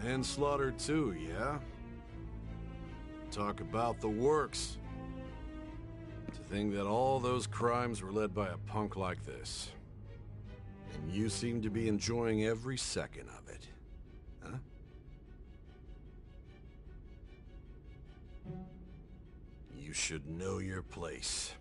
Manslaughter too, yeah? Talk about the works. To think that all those crimes were led by a punk like this. And you seem to be enjoying every second of it. Huh? You should know your place.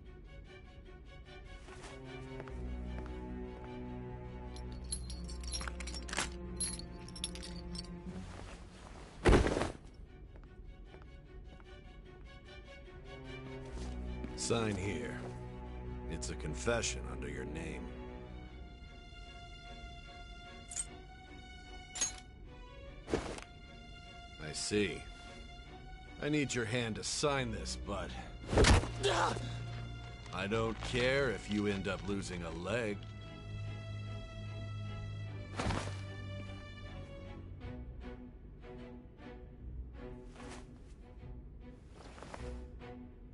Sign here. It's a confession under your name. I see. I need your hand to sign this, but... I don't care if you end up losing a leg.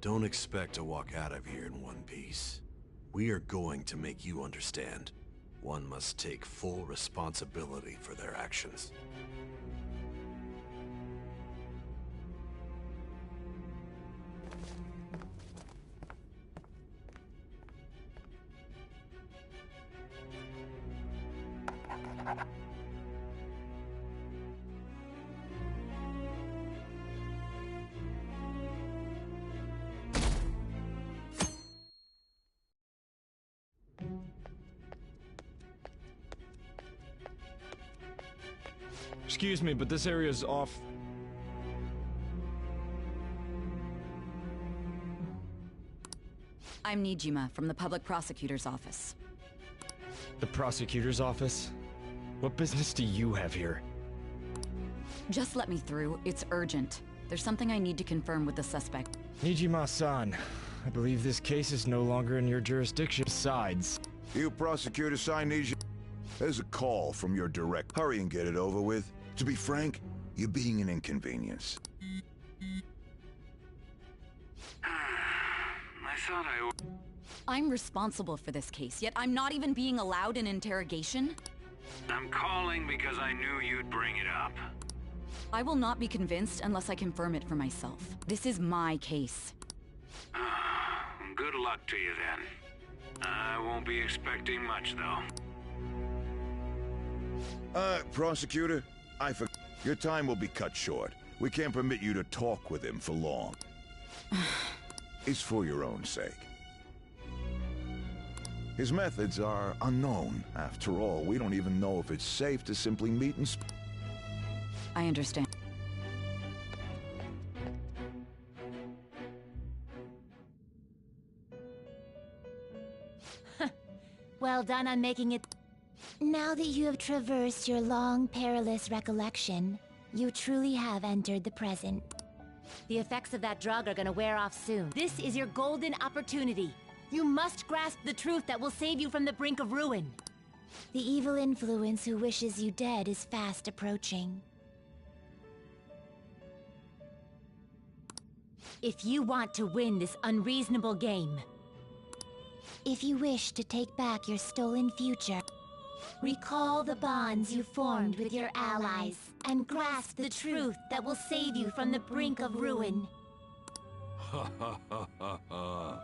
Don't expect to walk out of here in one piece. We are going to make you understand. One must take full responsibility for their actions. Excuse me, but this area's off. I'm Nijima from the Public Prosecutor's Office. The prosecutor's office? What business do you have here? Just let me through. It's urgent. There's something I need to confirm with the suspect. Nijima-san, I believe this case is no longer in your jurisdiction. Besides... You prosecutor, Nijima? There's a call from your direct. Hurry and get it over with. To be frank, you're being an inconvenience. I'm responsible for this case, yet I'm not even being allowed an interrogation? I'm calling because I knew you'd bring it up. I will not be convinced unless I confirm it for myself. This is my case. Good luck to you then. I won't be expecting much, though. Prosecutor, I forgot. Your time will be cut short. We can't permit you to talk with him for long. It's for your own sake. His methods are unknown. After all, we don't even know if it's safe to simply meet and I understand. Well done on making it. Now that you have traversed your long, perilous recollection, you truly have entered the present. The effects of that drug are gonna wear off soon. This is your golden opportunity. You must grasp the truth that will save you from the brink of ruin. The evil influence who wishes you dead is fast approaching. If you want to win this unreasonable game, if you wish to take back your stolen future, recall the bonds you formed with your allies, and grasp the truth that will save you from the brink of ruin. Ha ha ha ha ha.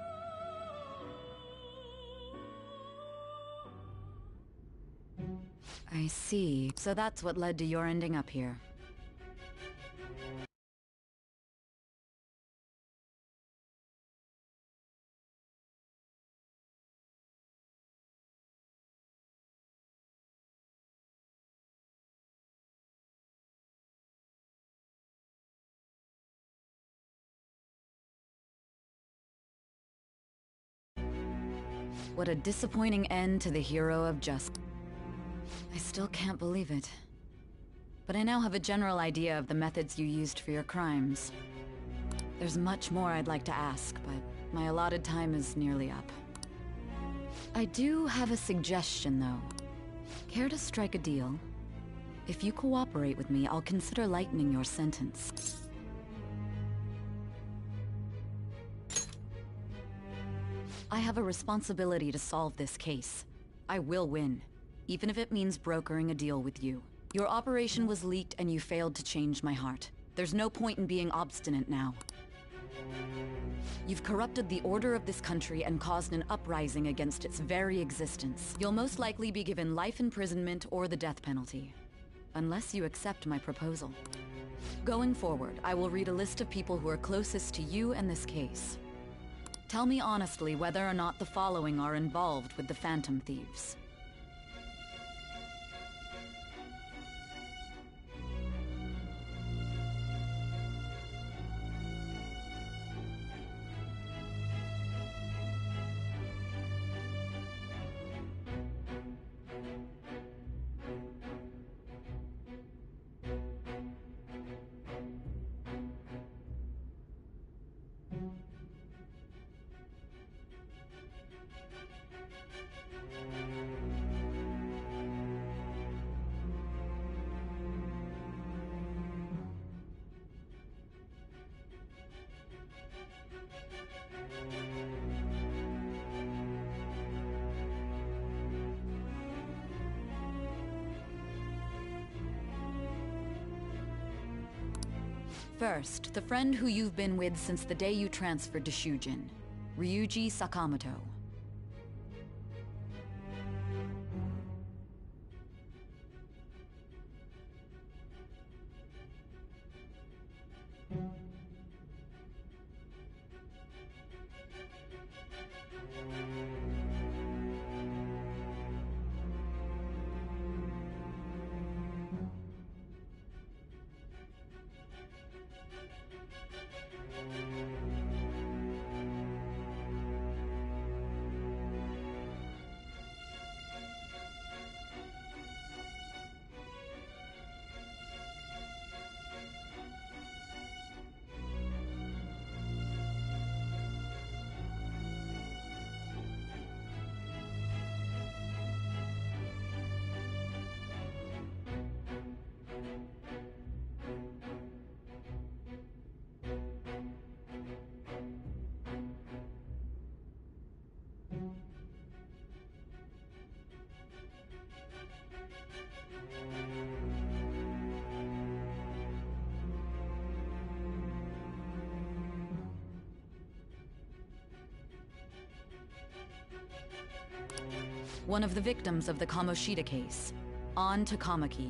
I see. So that's what led to your ending up here. What a disappointing end to the hero of justice. I still can't believe it. But I now have a general idea of the methods you used for your crimes. There's much more I'd like to ask, but my allotted time is nearly up. I do have a suggestion, though. Care to strike a deal? If you cooperate with me, I'll consider lightening your sentence. I have a responsibility to solve this case. I will win, even if it means brokering a deal with you. Your operation was leaked and you failed to change my heart. There's no point in being obstinate now. You've corrupted the order of this country and caused an uprising against its very existence. You'll most likely be given life imprisonment or the death penalty. Unless you accept my proposal. Going forward, I will read a list of people who are closest to you and this case. Tell me honestly whether or not the following are involved with the Phantom Thieves. First, the friend who you've been with since the day you transferred to Shujin, Ryuji Sakamoto. One of the victims of the Kamoshida case, An Takamaki.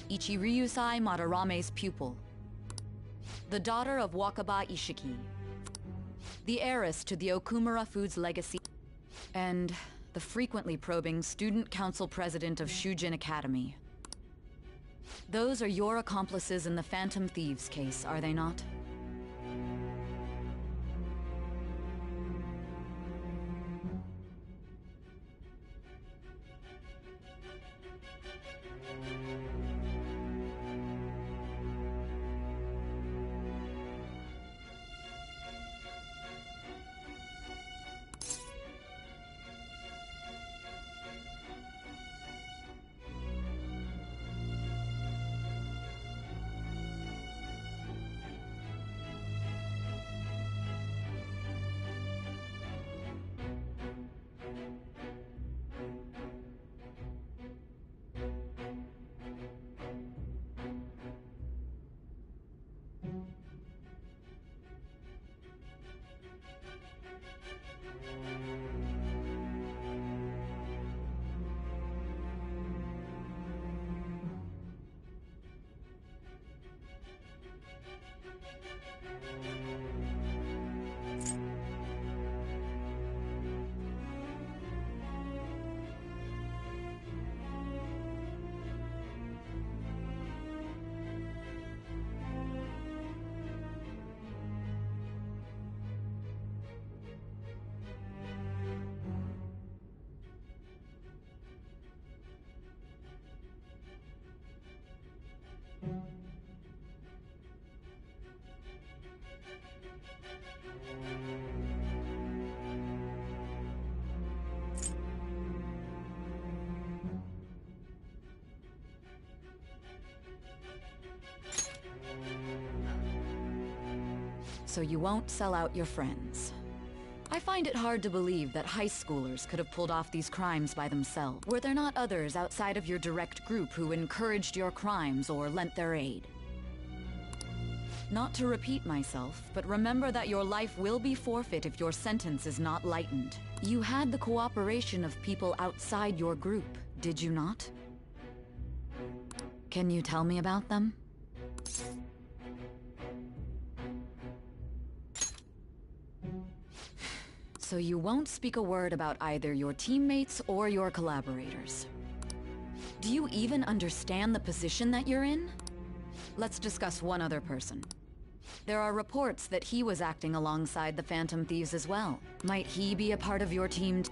Ichiryusai Madarame's pupil. The daughter of Wakaba Ishiki. The heiress to the Okumura Foods legacy. And the frequently probing student council president of Shujin Academy. Those are your accomplices in the Phantom Thieves case, are they not? So you won't sell out your friends. I find it hard to believe that high schoolers could have pulled off these crimes by themselves. Were there not others outside of your direct group who encouraged your crimes or lent their aid? Not to repeat myself, but remember that your life will be forfeit if your sentence is not lightened. You had the cooperation of people outside your group, did you not? Can you tell me about them? So you won't speak a word about either your teammates or your collaborators. Do you even understand the position that you're in? Let's discuss one other person. There are reports that he was acting alongside the Phantom Thieves as well. Might he be a part of your team?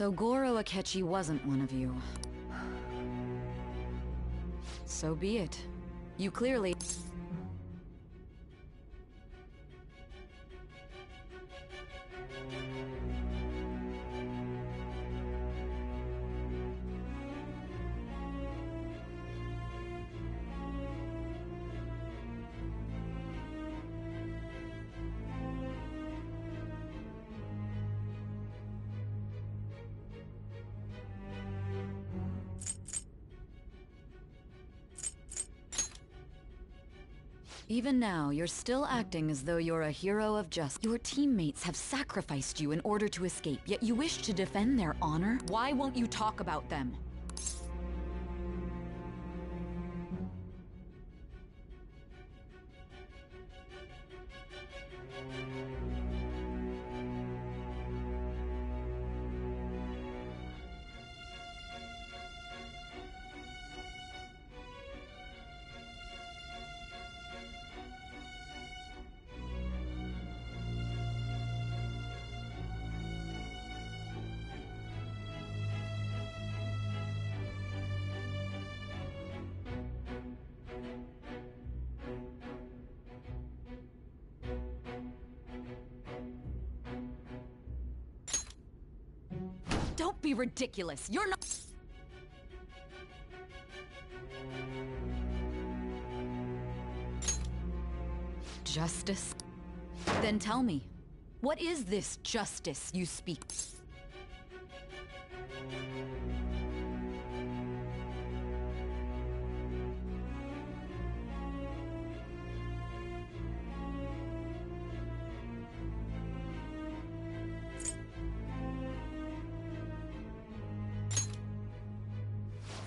So Goro Akechi wasn't one of you. So be it. You clearly... Even now, you're still acting as though you're a hero of justice. Your teammates have sacrificed you in order to escape, yet you wish to defend their honor? Why won't you talk about them? be ridiculous. You're not... Justice? Then tell me, what is this justice you speak?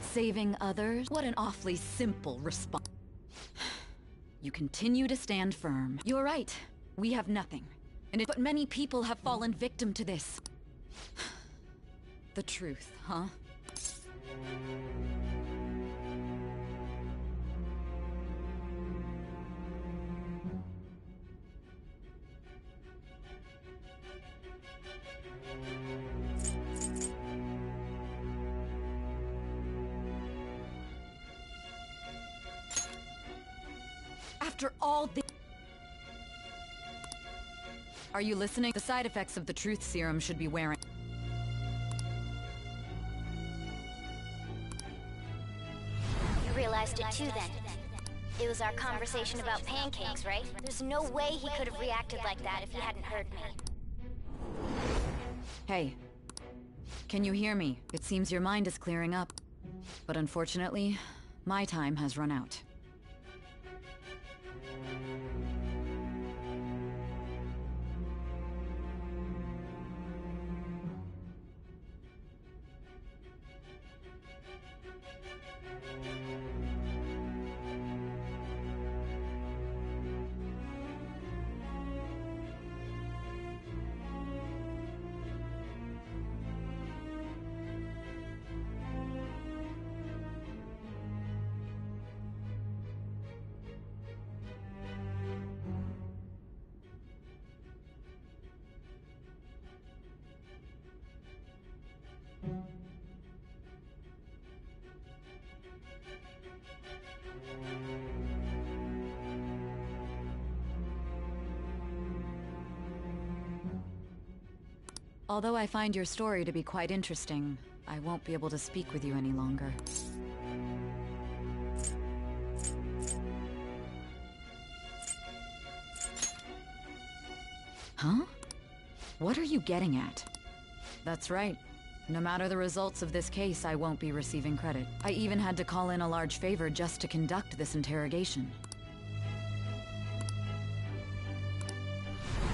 Saving others? What an awfully simple response. You continue to stand firm. You're right. We have nothing. But many people have fallen victim to this. The truth, huh? After all this... Are you listening? The side effects of the truth serum should be wearing... You realized it too then. It was our conversation about pancakes, right? There's no way he could have reacted like that if he hadn't heard me. Hey. Can you hear me? It seems your mind is clearing up. But unfortunately, my time has run out. Although I find your story to be quite interesting, I won't be able to speak with you any longer. Huh? What are you getting at? That's right. No matter the results of this case, I won't be receiving credit. I even had to call in a large favor just to conduct this interrogation.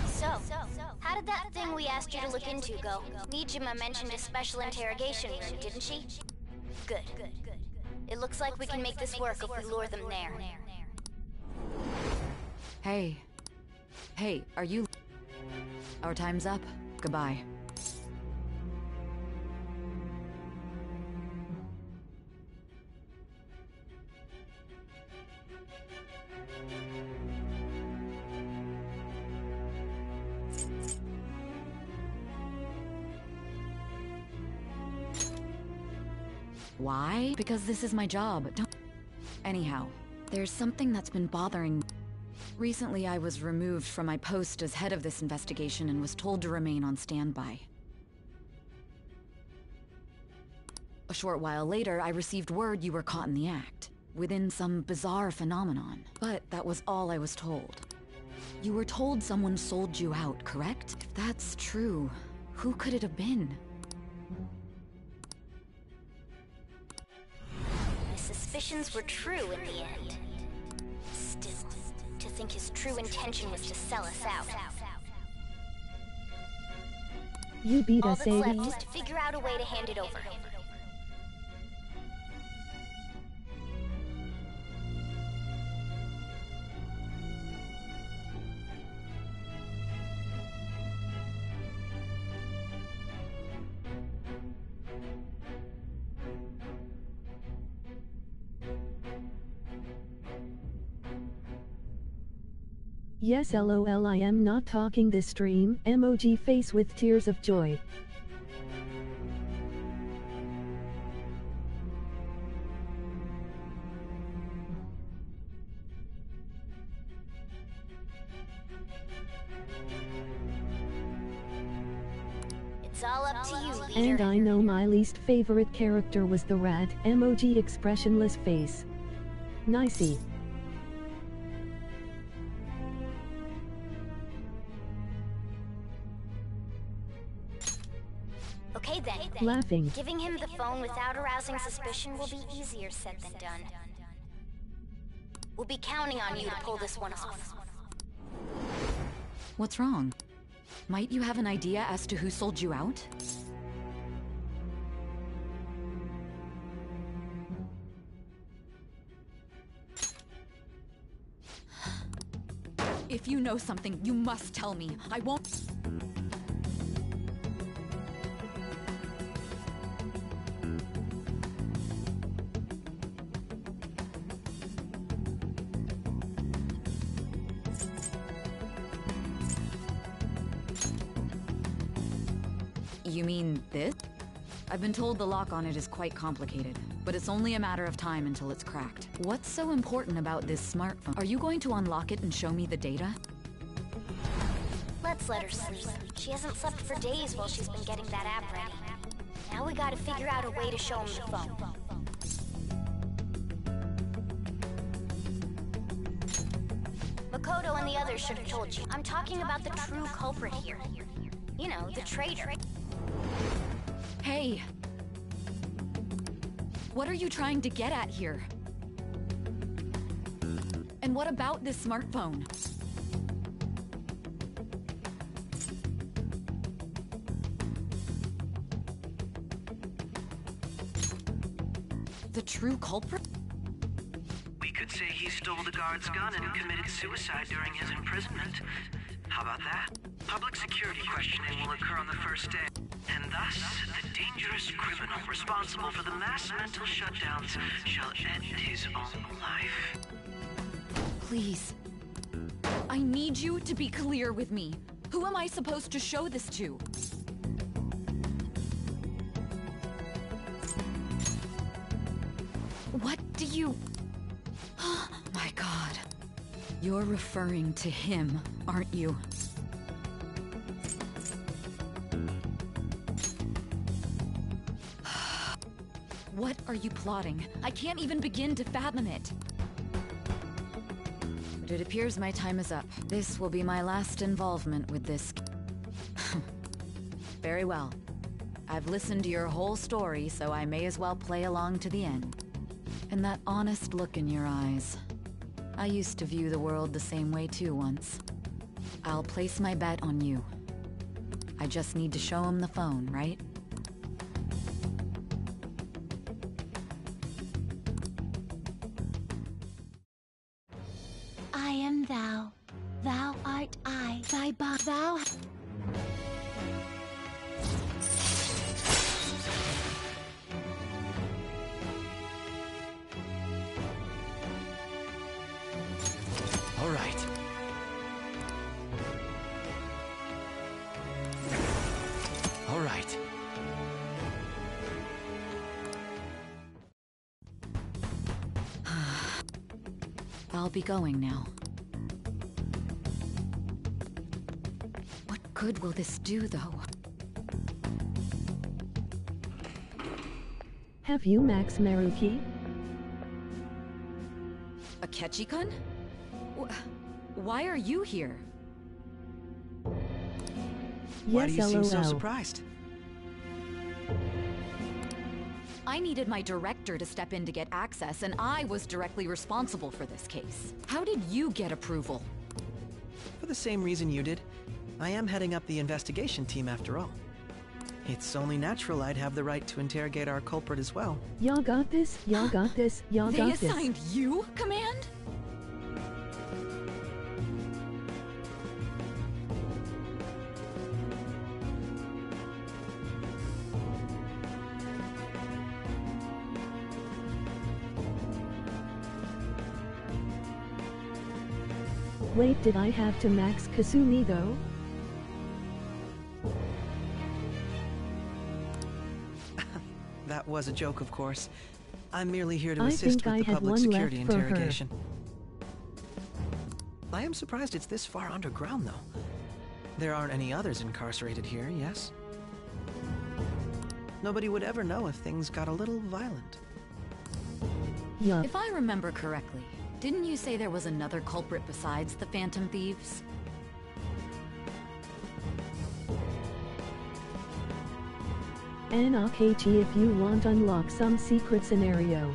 So, how did that thing we asked you to look into go? Nijima mentioned a special interrogation room, didn't she? Good. It looks like we can make this work if we lure them there. Hey. Hey, are you... Our time's up. Goodbye. Why? Because this is my job. Don't... Anyhow, there's something that's been bothering me. Recently, I was removed from my post as head of this investigation and was told to remain on standby. A short while later, I received word you were caught in the act, within some bizarre phenomenon. But that was all I was told. You were told someone sold you out, correct? If that's true, who could it have been? My suspicions were true in the end. Still, to think his true intention was to sell us out. You beat All us, that's left Sadie. is to figure out a way to hand it over. Yes, lol, I am not talking this stream. Emoji face with tears of joy. It It's all up to you, leader. And I know my least favorite character was the rat emoji expressionless face. Nicey. Okay then. Laughing. Giving him the phone without arousing suspicion will be easier said than done. We'll be counting on you to pull this one off. What's wrong? Might you have an idea as to who sold you out? If you know something, you must tell me. I won't... You mean this? I've been told the lock on it is quite complicated, but it's only a matter of time until it's cracked. What's so important about this smartphone? Are you going to unlock it and show me the data? Let's let her sleep. She hasn't slept for days while she's been getting that app ready. Now we gotta figure out a way to show him the phone. Makoto and the others should have told you. I'm talking about the true culprit here. You know, the traitor. Hey! What are you trying to get at here? And what about this smartphone? The true culprit? We could say he stole the guard's gun and committed suicide during his imprisonment. How about that? Public security questioning will occur on the first day, and thus, the dangerous criminal responsible for the mass mental shutdowns shall end his own life. Please. I need you to be clear with me. Who am I supposed to show this to? What do you... Oh my God. You're referring to him, aren't you? What are you plotting? I can't even begin to fathom it. But it appears my time is up. This will be my last involvement with this. Very well. I've listened to your whole story, so I may as well play along to the end. And that honest look in your eyes. I used to view the world the same way too once. I'll place my bet on you. I just need to show him the phone, right? I am thou. Thou art I. Thy body. Thou. All right. All right. I'll be going now. What good will this do, though? Have you Max Maruki? Akechi-kun? Why are you here? Why do you seem so LOL. surprised? I needed my director to step in to get access, and I was directly responsible for this case. How did you get approval? For the same reason you did. I am heading up the investigation team after all. It's only natural I'd have the right to interrogate our culprit as well. Y'all got this, y'all got this, y'all They got this. assigned you command? Wait, did I have to Max Kasumi though? That was a joke, of course. I'm merely here to I assist think with I the had public one security left for her. interrogation. I am surprised it's this far underground, though. There aren't any others incarcerated here, yes? Nobody would ever know if things got a little violent. Yup. If I remember correctly, didn't you say there was another culprit besides the Phantom Thieves? Akechi if you want unlock some secret scenario.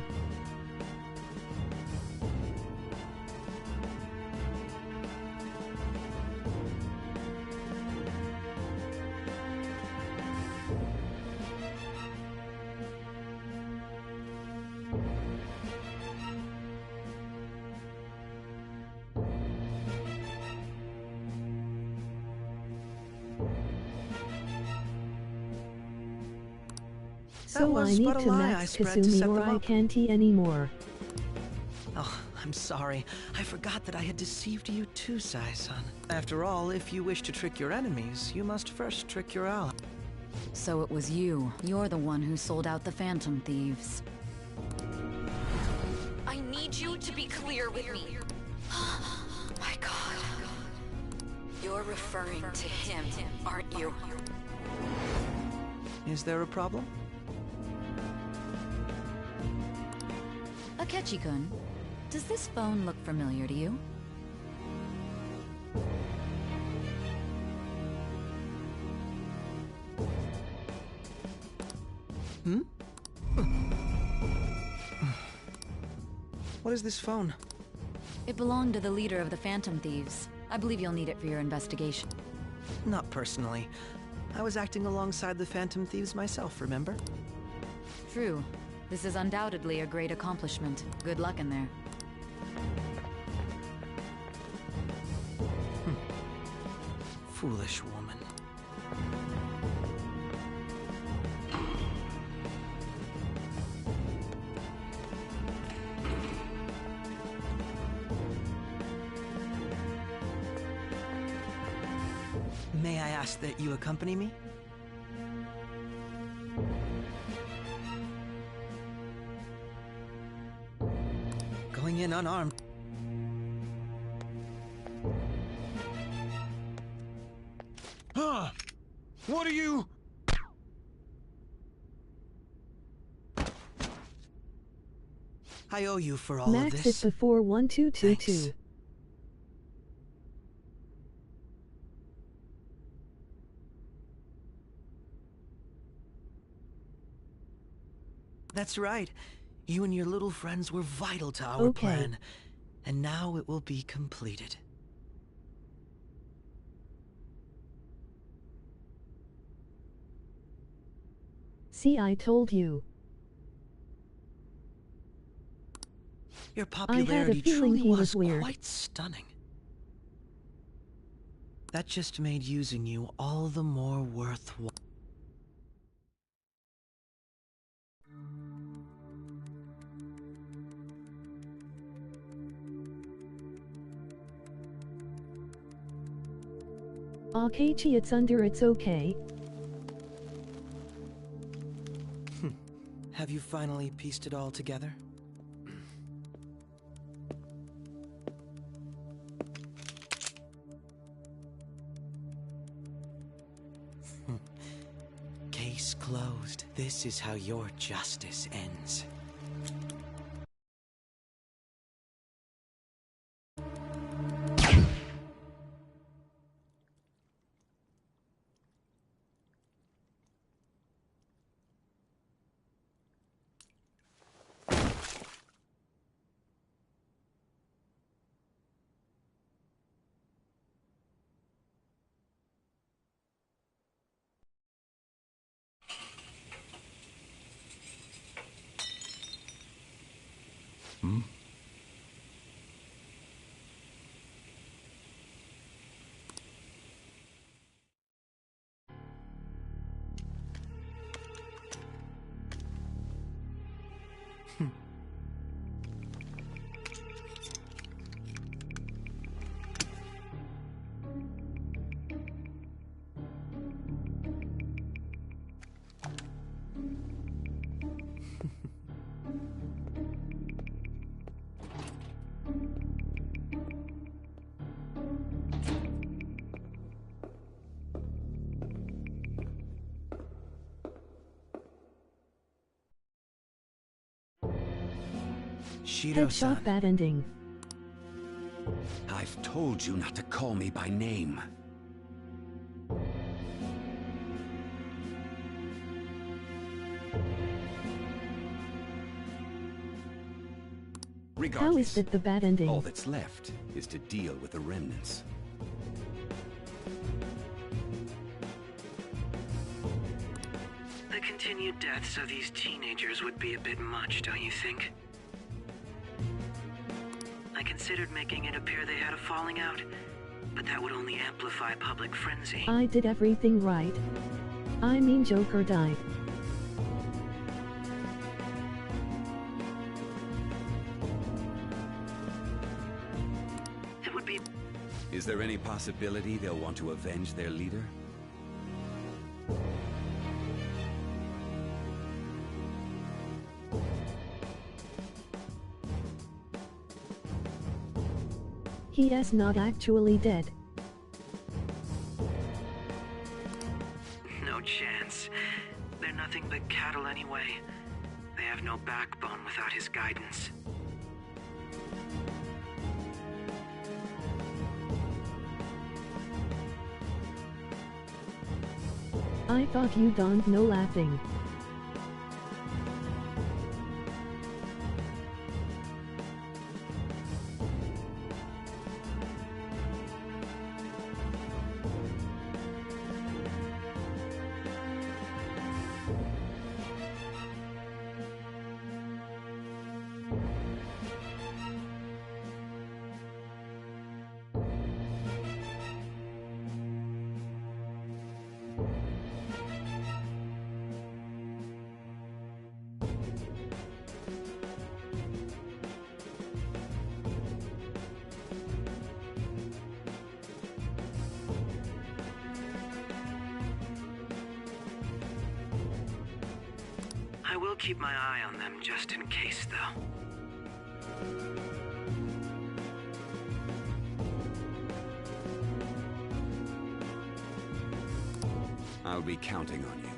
So I need to max Kasumi or I can't anymore. Oh, I'm sorry. I forgot that I had deceived you too, Sai-san. After all, if you wish to trick your enemies, you must first trick your ally. So it was you. You're the one who sold out the Phantom Thieves. I need you to be clear with me. My God. You're referring to him, aren't you? Is there a problem? Akechi-kun, does this phone look familiar to you? Hmm? What is this phone? It belonged to the leader of the Phantom Thieves. I believe you'll need it for your investigation. Not personally. I was acting alongside the Phantom Thieves myself, remember? True. This is undoubtedly a great accomplishment. Good luck in there. Foolish woman. May I ask that you accompany me? Going in unarmed. Huh? What are you... I owe you for all Max of it this. before 1222. Thanks. That's right. You and your little friends were vital to our Okay. plan. And now it will be completed. See, I told you. Your I had a popularity feeling truly he was was weird. quite stunning. That just made using you all the more worthwhile. Akechi, it's under, it's okay. Have you finally pieced it all together? Case closed. This is how your justice ends. Headshot bad ending. I've told you not to call me by name. Regardless, How is that the bad ending? all that's left is to deal with the remnants. The continued deaths of these teenagers would be a bit much, don't you think? I considered making it appear they had a falling out, but that would only amplify public frenzy. I did everything right. I mean, Joker died. It would be... Is there any possibility they'll want to avenge their leader? He is not actually dead. No chance. They're nothing but cattle anyway. They have no backbone without his guidance. I thought you don't know laughing. I will keep my eye on them just in case, though. I'll be counting on you.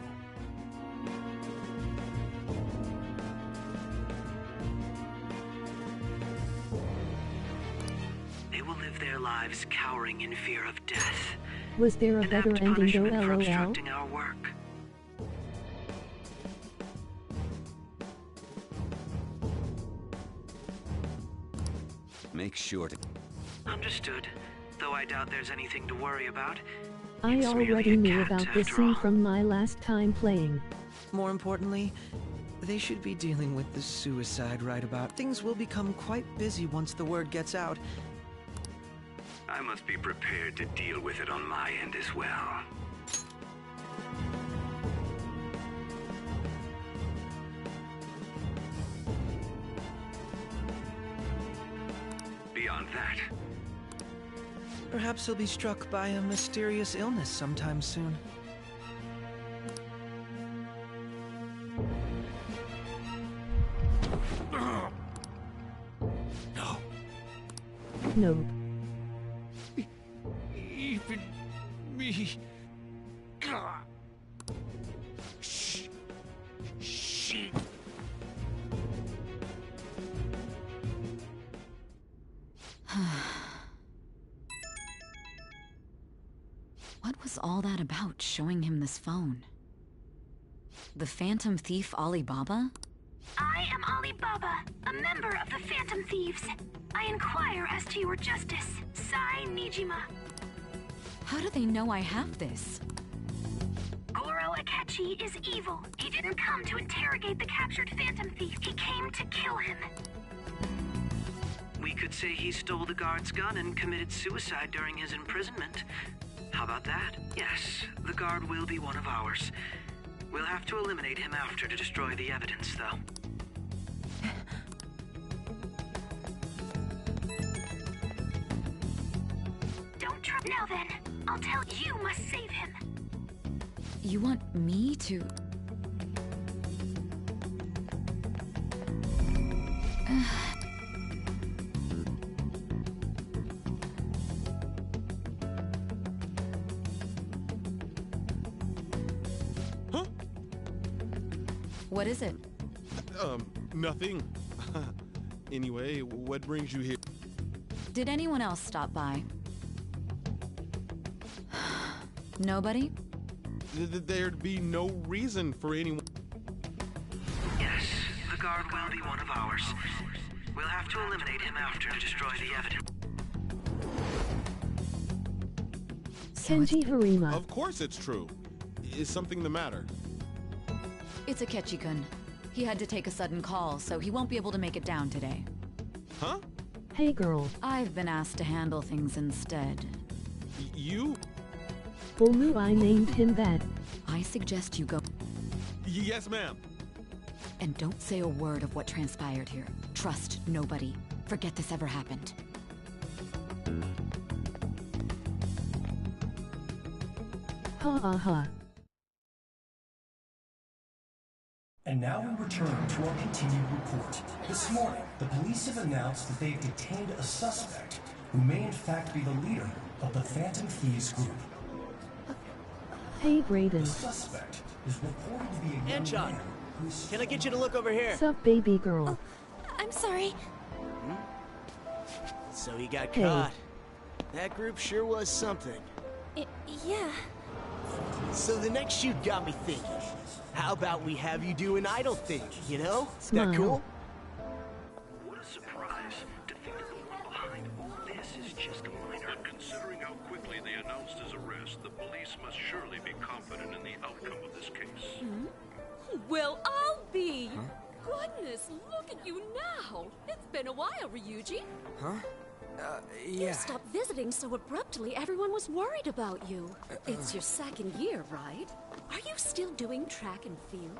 They will live their lives cowering in fear of death. Was there a and better apt ending though, punishment for LOL? obstructing our work. Make sure to... Understood. Though I doubt there's anything to worry about. I It's merely already a knew cat, about this after scene all. from my last time playing. More importantly, they should be dealing with the suicide right about. Things will become quite busy once the word gets out. I must be prepared to deal with it on my end as well. Beyond that, Perhaps he'll be struck by a mysterious illness sometime soon. No. No. Even me. Shh. Shit. What was all that about, showing him this phone? The Phantom Thief Alibaba? I am Alibaba, a member of the Phantom Thieves. I inquire as to your justice. Sai Nijima. How do they know I have this? Goro Akechi is evil. He didn't come to interrogate the captured Phantom Thief. He came to kill him. We could say he stole the guard's gun and committed suicide during his imprisonment. How about that? Yes, the guard will be one of ours. We'll have to eliminate him after to destroy the evidence, though. Don't try. Now then, I'll tell you must save him. You want me to... Huh? What is it? Nothing. Anyway, what brings you here? Did anyone else stop by? Nobody? There'd be no reason for anyone. Yes, the guard will be one of ours. We'll have to eliminate him after to destroy the evidence. Kenji Harima. Of course it's true. Is something the matter? It's Akechi-kun. He had to take a sudden call, so he won't be able to make it down today. Huh? Hey girl. I've been asked to handle things instead. You? Bulmu, I named him that. I suggest you go. Yes, ma'am. And don't say a word of what transpired here. Trust nobody. Forget this ever happened. Ha ha ha. And now we return to our continued report. This morning, the police have announced that they've detained a suspect who may in fact be the leader of the Phantom Thieves group. Hey Brayden. The suspect is reported to be a young Anchon, man who's... can I get you to look over here? Sup, baby girl? I'm sorry. So he got Hey. caught. That group sure was something. Yeah. So the next shoot got me thinking. How about we have you do an idol thing, you know? Smile. That cool? What a surprise to think that the one behind all this is just a minor. But considering how quickly they announced his arrest, the police must surely be confident in the outcome of this case. Well, I'll be. Goodness, look at you now. It's been a while, Ryuji. Huh? You stopped visiting so abruptly, everyone was worried about you. It's your second year, right? Are you still doing track and field?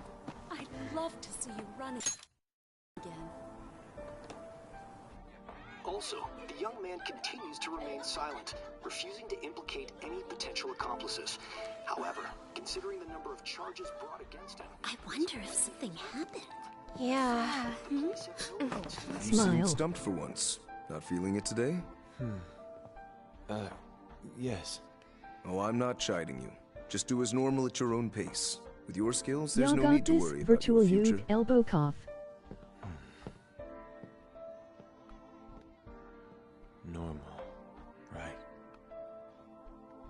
I'd love to see you running again. Also, the young man continues to remain silent, refusing to implicate any potential accomplices. However, considering the number of charges brought against him... I wonder if something happened. Yeah. You seem stumped for once. Not feeling it today? Yes. Oh, I'm not chiding you. Just do as normal at your own pace. With your skills, there's Y'all no got need to this. worry about Virtual your future. Yuke elbow cough. Normal, right?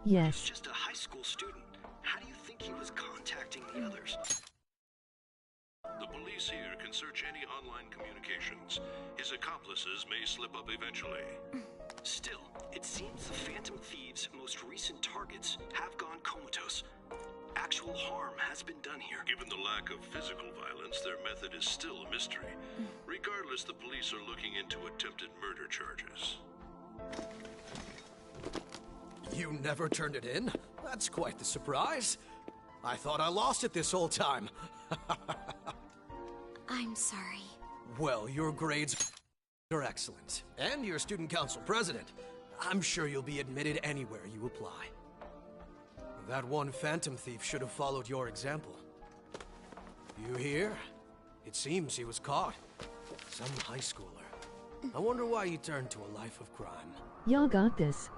Yes. He's just a high school student. How do you think he was contacting the others? The police here can search any online communications. His accomplices may slip up eventually. Still, it seems the Phantom Thieves' most recent targets have gone comatose. Actual harm has been done here. Given the lack of physical violence, their method is still a mystery. Regardless, the police are looking into attempted murder charges. You never turned it in? That's quite the surprise. I thought I lost it this whole time. I'm sorry. Well, your grades are excellent. And you're student council president. I'm sure you'll be admitted anywhere you apply. That one Phantom Thief should have followed your example. You hear? It seems he was caught. Some high schooler. I wonder why he turned to a life of crime. Y'all got this.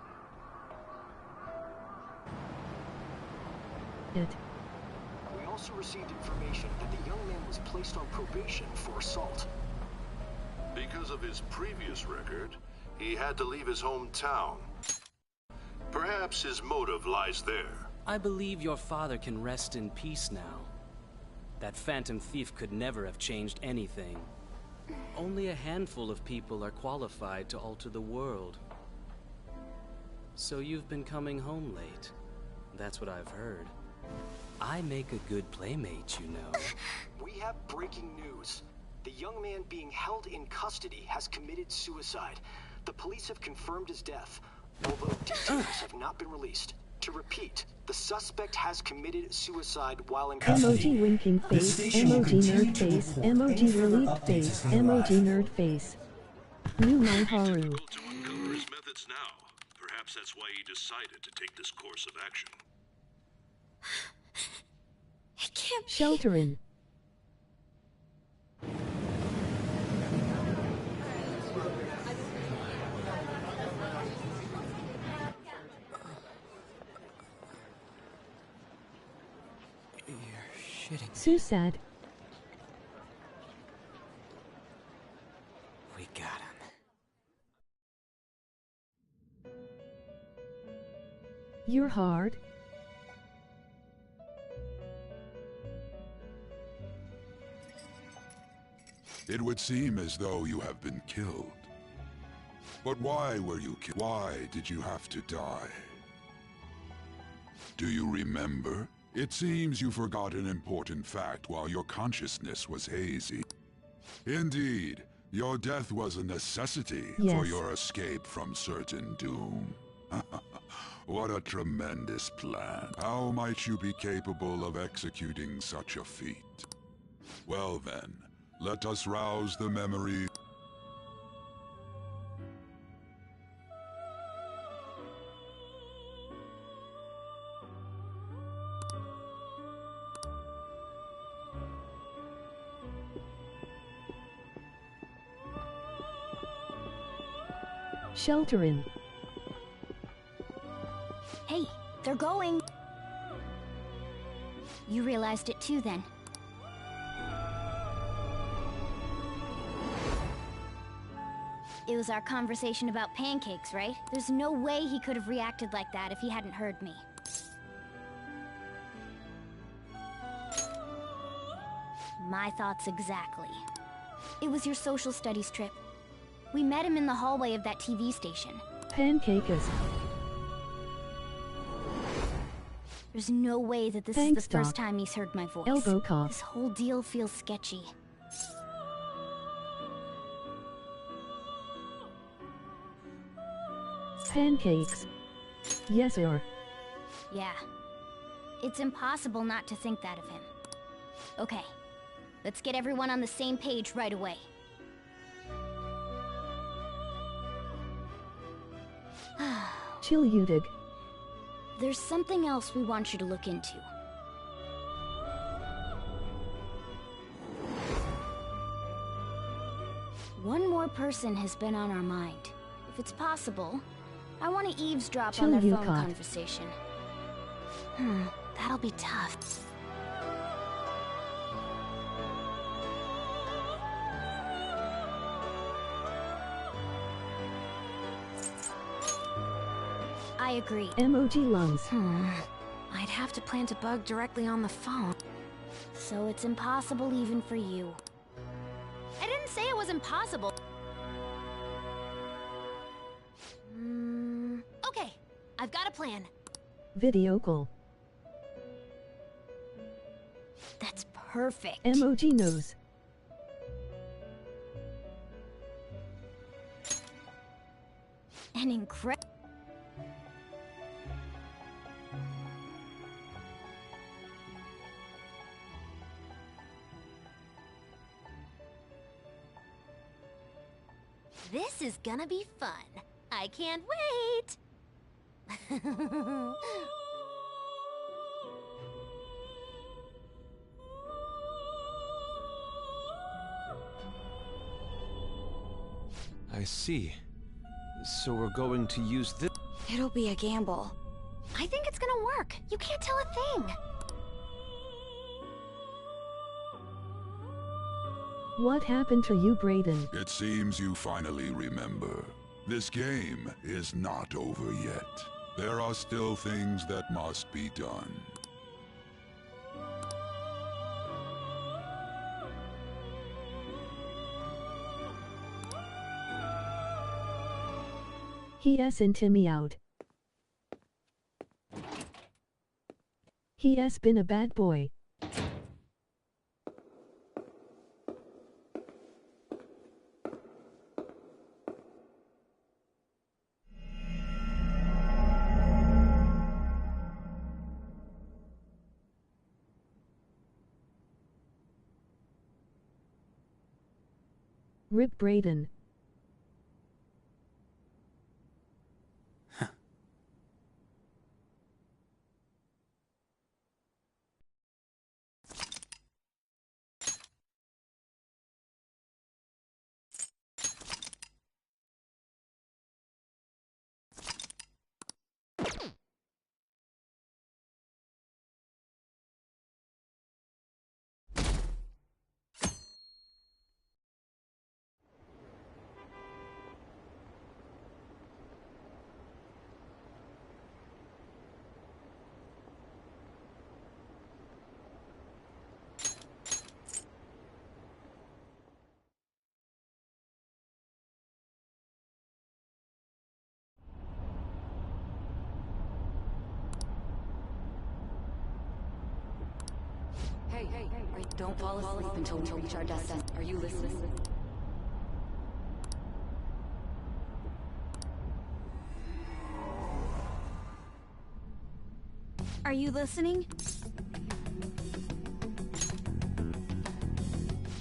We also received information that the young man was placed on probation for assault. Because of his previous record, he had to leave his hometown. Perhaps his motive lies there. I believe your father can rest in peace now. That Phantom Thief could never have changed anything. Only a handful of people are qualified to alter the world. So you've been coming home late. That's what I've heard. I make a good playmate, you know. We have breaking news. The young man being held in custody has committed suicide. The police have confirmed his death, although details have not been released. To repeat, the suspect has committed suicide while in custody. Emoji winking face, emoji nerd face, emoji relieved face, emoji nerd face. New My Haru. Difficult to uncover his methods now. Perhaps that's why he decided to take this course of action. It can't be. Shelterin. Shitting. Susad. We You're hard. It would seem as though you have been killed. But why were you killed? Why did you have to die? Do you remember? It seems you forgot an important fact while your consciousness was hazy. Indeed, your death was a necessity for your escape from certain doom. What a tremendous plan. How might you be capable of executing such a feat? Well then, let us rouse the memory. Shelter in. Hey, they're going. You realized it too, then. It was our conversation about pancakes, right? There's no way he could have reacted like that if he hadn't heard me. My thoughts exactly. It was your social studies trip. We met him in the hallway of that TV station. Pancakes. There's no way that this is the first time he's heard my voice. Elbow cough. This whole deal feels sketchy. Pancakes. Yes, sir. Yeah. It's impossible not to think that of him. Okay. Let's get everyone on the same page right away. Chill, Udig. There's something else we want you to look into. One more person has been on our mind. If it's possible, I want to eavesdrop on their phone conversation. That'll be tough. I agree. Emoji lungs. I'd have to plant a bug directly on the phone. So it's impossible even for you. I didn't say it was impossible. Okay, I've got a plan. Video call. That's perfect. Emoji nose. An incredible... This is gonna be fun. I can't wait! I see. So we're going to use this. It'll be a gamble. I think it's gonna work. You can't tell a thing. What happened to you, Brayden? It seems you finally remember. This game is not over yet. There are still things that must be done. He sent Timmy out. He has been a bad boy. Rip Brayden. Right, don't fall asleep until we reach our destination. Are you listening? Are you listening?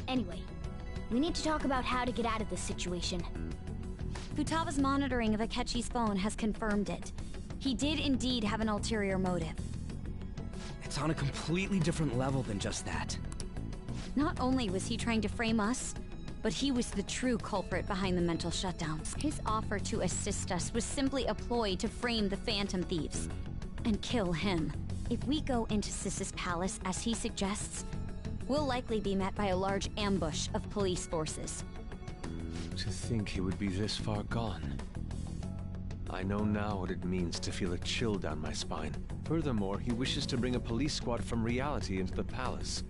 Anyway, we need to talk about how to get out of this situation. Futaba's monitoring of Akechi's phone has confirmed it. He did indeed have an ulterior motive. It's on a completely different level than just that. Not only was he trying to frame us, but he was the true culprit behind the mental shutdowns. His offer to assist us was simply a ploy to frame the Phantom Thieves and kill him. If we go into Sis's palace as he suggests, we'll likely be met by a large ambush of police forces. To think he would be this far gone. I know now what it means to feel a chill down my spine. Furthermore, he wishes to bring a police squad from reality into the palace.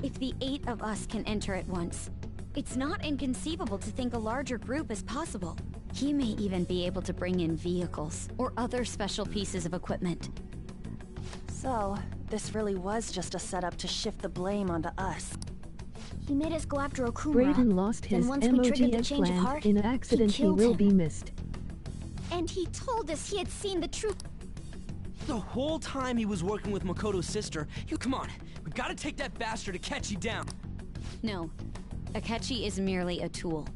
If the 8 of us can enter at once, it's not inconceivable to think a larger group is possible. He may even be able to bring in vehicles or other special pieces of equipment. So, this really was just a setup to shift the blame onto us. He made us go after Okumura. Brayden lost his MOG eggplant in an accident. He will be missed. And he told us he had seen the truth. The whole time he was working with Makoto's sister, come on, we gotta take that bastard Akechi down. No, Akechi is merely a tool.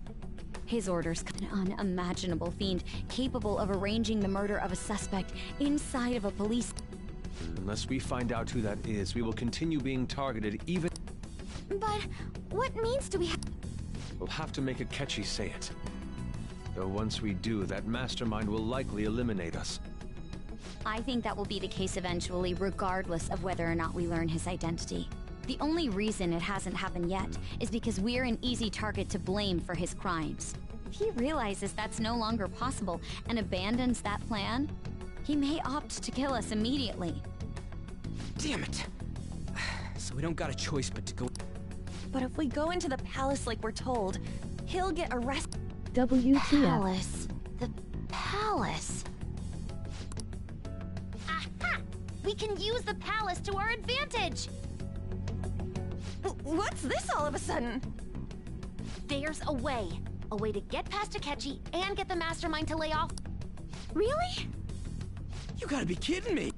His orders, an unimaginable fiend capable of arranging the murder of a suspect inside of a police... Unless we find out who that is, we will continue being targeted even... But what means do we have? We'll have to make Akechi say it. Though once we do, that mastermind will likely eliminate us. I think that will be the case eventually, regardless of whether or not we learn his identity. The only reason it hasn't happened yet is because we're an easy target to blame for his crimes. If he realizes that's no longer possible and abandons that plan, he may opt to kill us immediately. Damn it! So we don't got a choice but to go... But if we go into the palace like we're told, he'll get arrested. WTF. Palace. The palace. Aha! We can use the palace to our advantage! What's this all of a sudden? There's a way. A way to get past Akechi and get the mastermind to lay off. Really? You gotta be kidding me!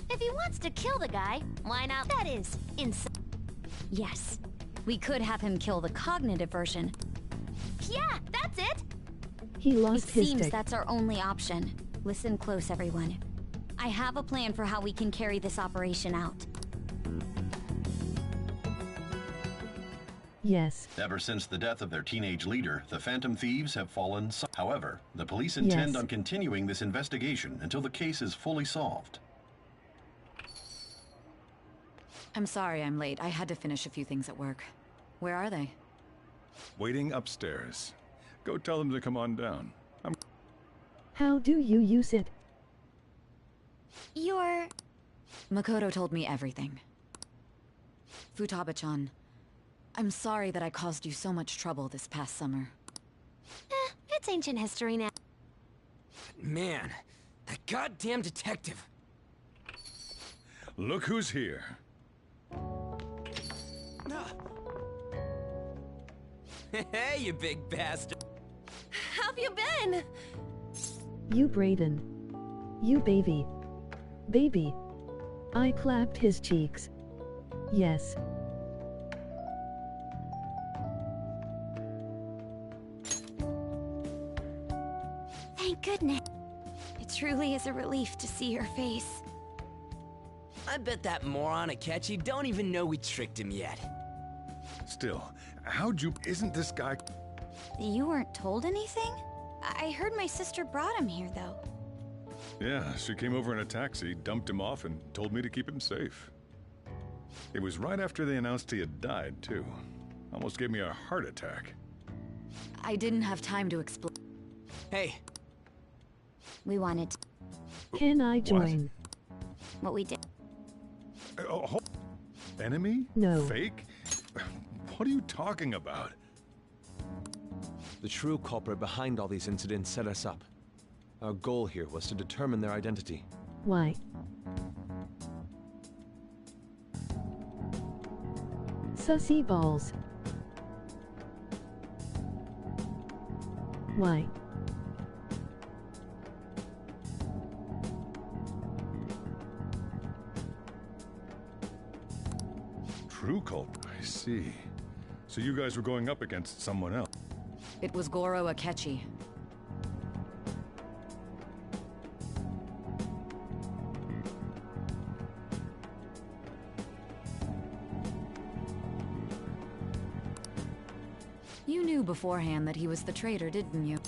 If he wants to kill the guy, why not? That is insane. Yes. We could have him kill the cognitive version. Yeah, that's it! He lost his It seems stick. that's our only option. Listen close, everyone. I have a plan for how we can carry this operation out. Yes. Ever since the death of their teenage leader, the Phantom Thieves have fallen. However, the police intend on continuing this investigation until the case is fully solved. I'm sorry I'm late. I had to finish a few things at work. Where are they? Waiting upstairs. Go tell them to come on down. How do you use it? You're... Makoto told me everything. Futaba-chan, I'm sorry that I caused you so much trouble this past summer. It's ancient history now. Man, that goddamn detective. Look who's here. Hey, you big bastard. How've you been? You Brayden. You baby. Baby. I clapped his cheeks. Yes. Thank goodness. It truly is a relief to see your face. I bet that moron Akechi don't even know we tricked him yet. Still, how'd you... Isn't this guy... You weren't told anything? I heard my sister brought him here, though. Yeah, she came over in a taxi, dumped him off, and told me to keep him safe. It was right after they announced he had died, too. Almost gave me a heart attack. I didn't have time to explain. Hey. We wanted to... Can I join? What we did. Enemy? No. Fake? What are you talking about? The true culprit behind all these incidents set us up. Our goal here was to determine their identity. Why? Sussy balls. Why? True cult, I see. So you guys were going up against someone else. It was Goro Akechi. You knew beforehand that he was the traitor, didn't you?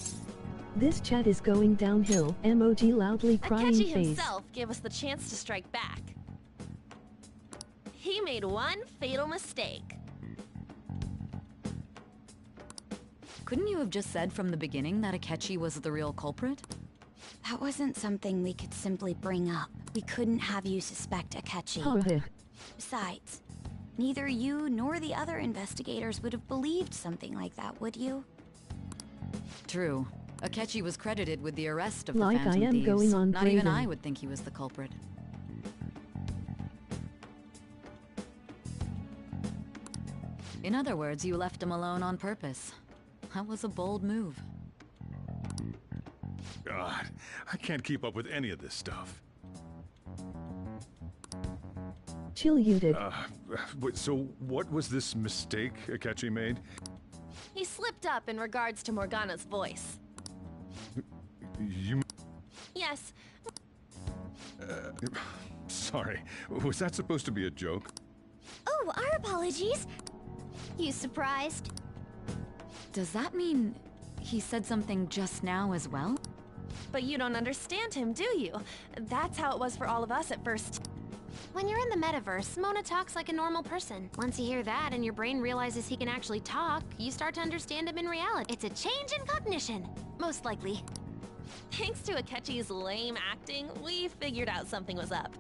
This chat is going downhill. Emoji loudly crying Akechi face. himself gave us the chance to strike back. He made one fatal mistake. Couldn't you have just said from the beginning that Akechi was the real culprit? That wasn't something we could simply bring up. We couldn't have you suspect Akechi. Oh. Besides, neither you nor the other investigators would have believed something like that, would you? True. Akechi was credited with the arrest of Like the Phantom I am Thieves. going on Not even Brayden. I would think he was the culprit. In other words, you left him alone on purpose. That was a bold move. God, I can't keep up with any of this stuff. Chill, you did. So what was this mistake Akechi made? He slipped up in regards to Morgana's voice. You... Yes. Sorry, was that supposed to be a joke? Oh, our apologies. You surprised? Does that mean he said something just now as well? But you don't understand him, do you? That's how it was for all of us at first. When you're in the metaverse, Mona talks like a normal person. Once you hear that and your brain realizes he can actually talk, you start to understand him in reality. It's a change in cognition, most likely. Thanks to Akechi's lame acting, we figured out something was up.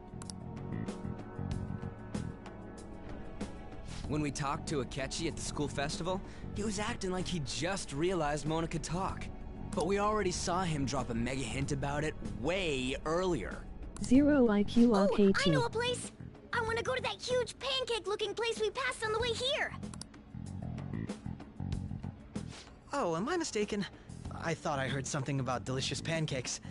When we talked to Akechi at the school festival, he was acting like he just realized Mona could talk. But we already saw him drop a mega hint about it way earlier. 0 IQ RKT. I know a place! I want to go to that huge pancake-looking place we passed on the way here! Oh, am I mistaken? I thought I heard something about delicious pancakes.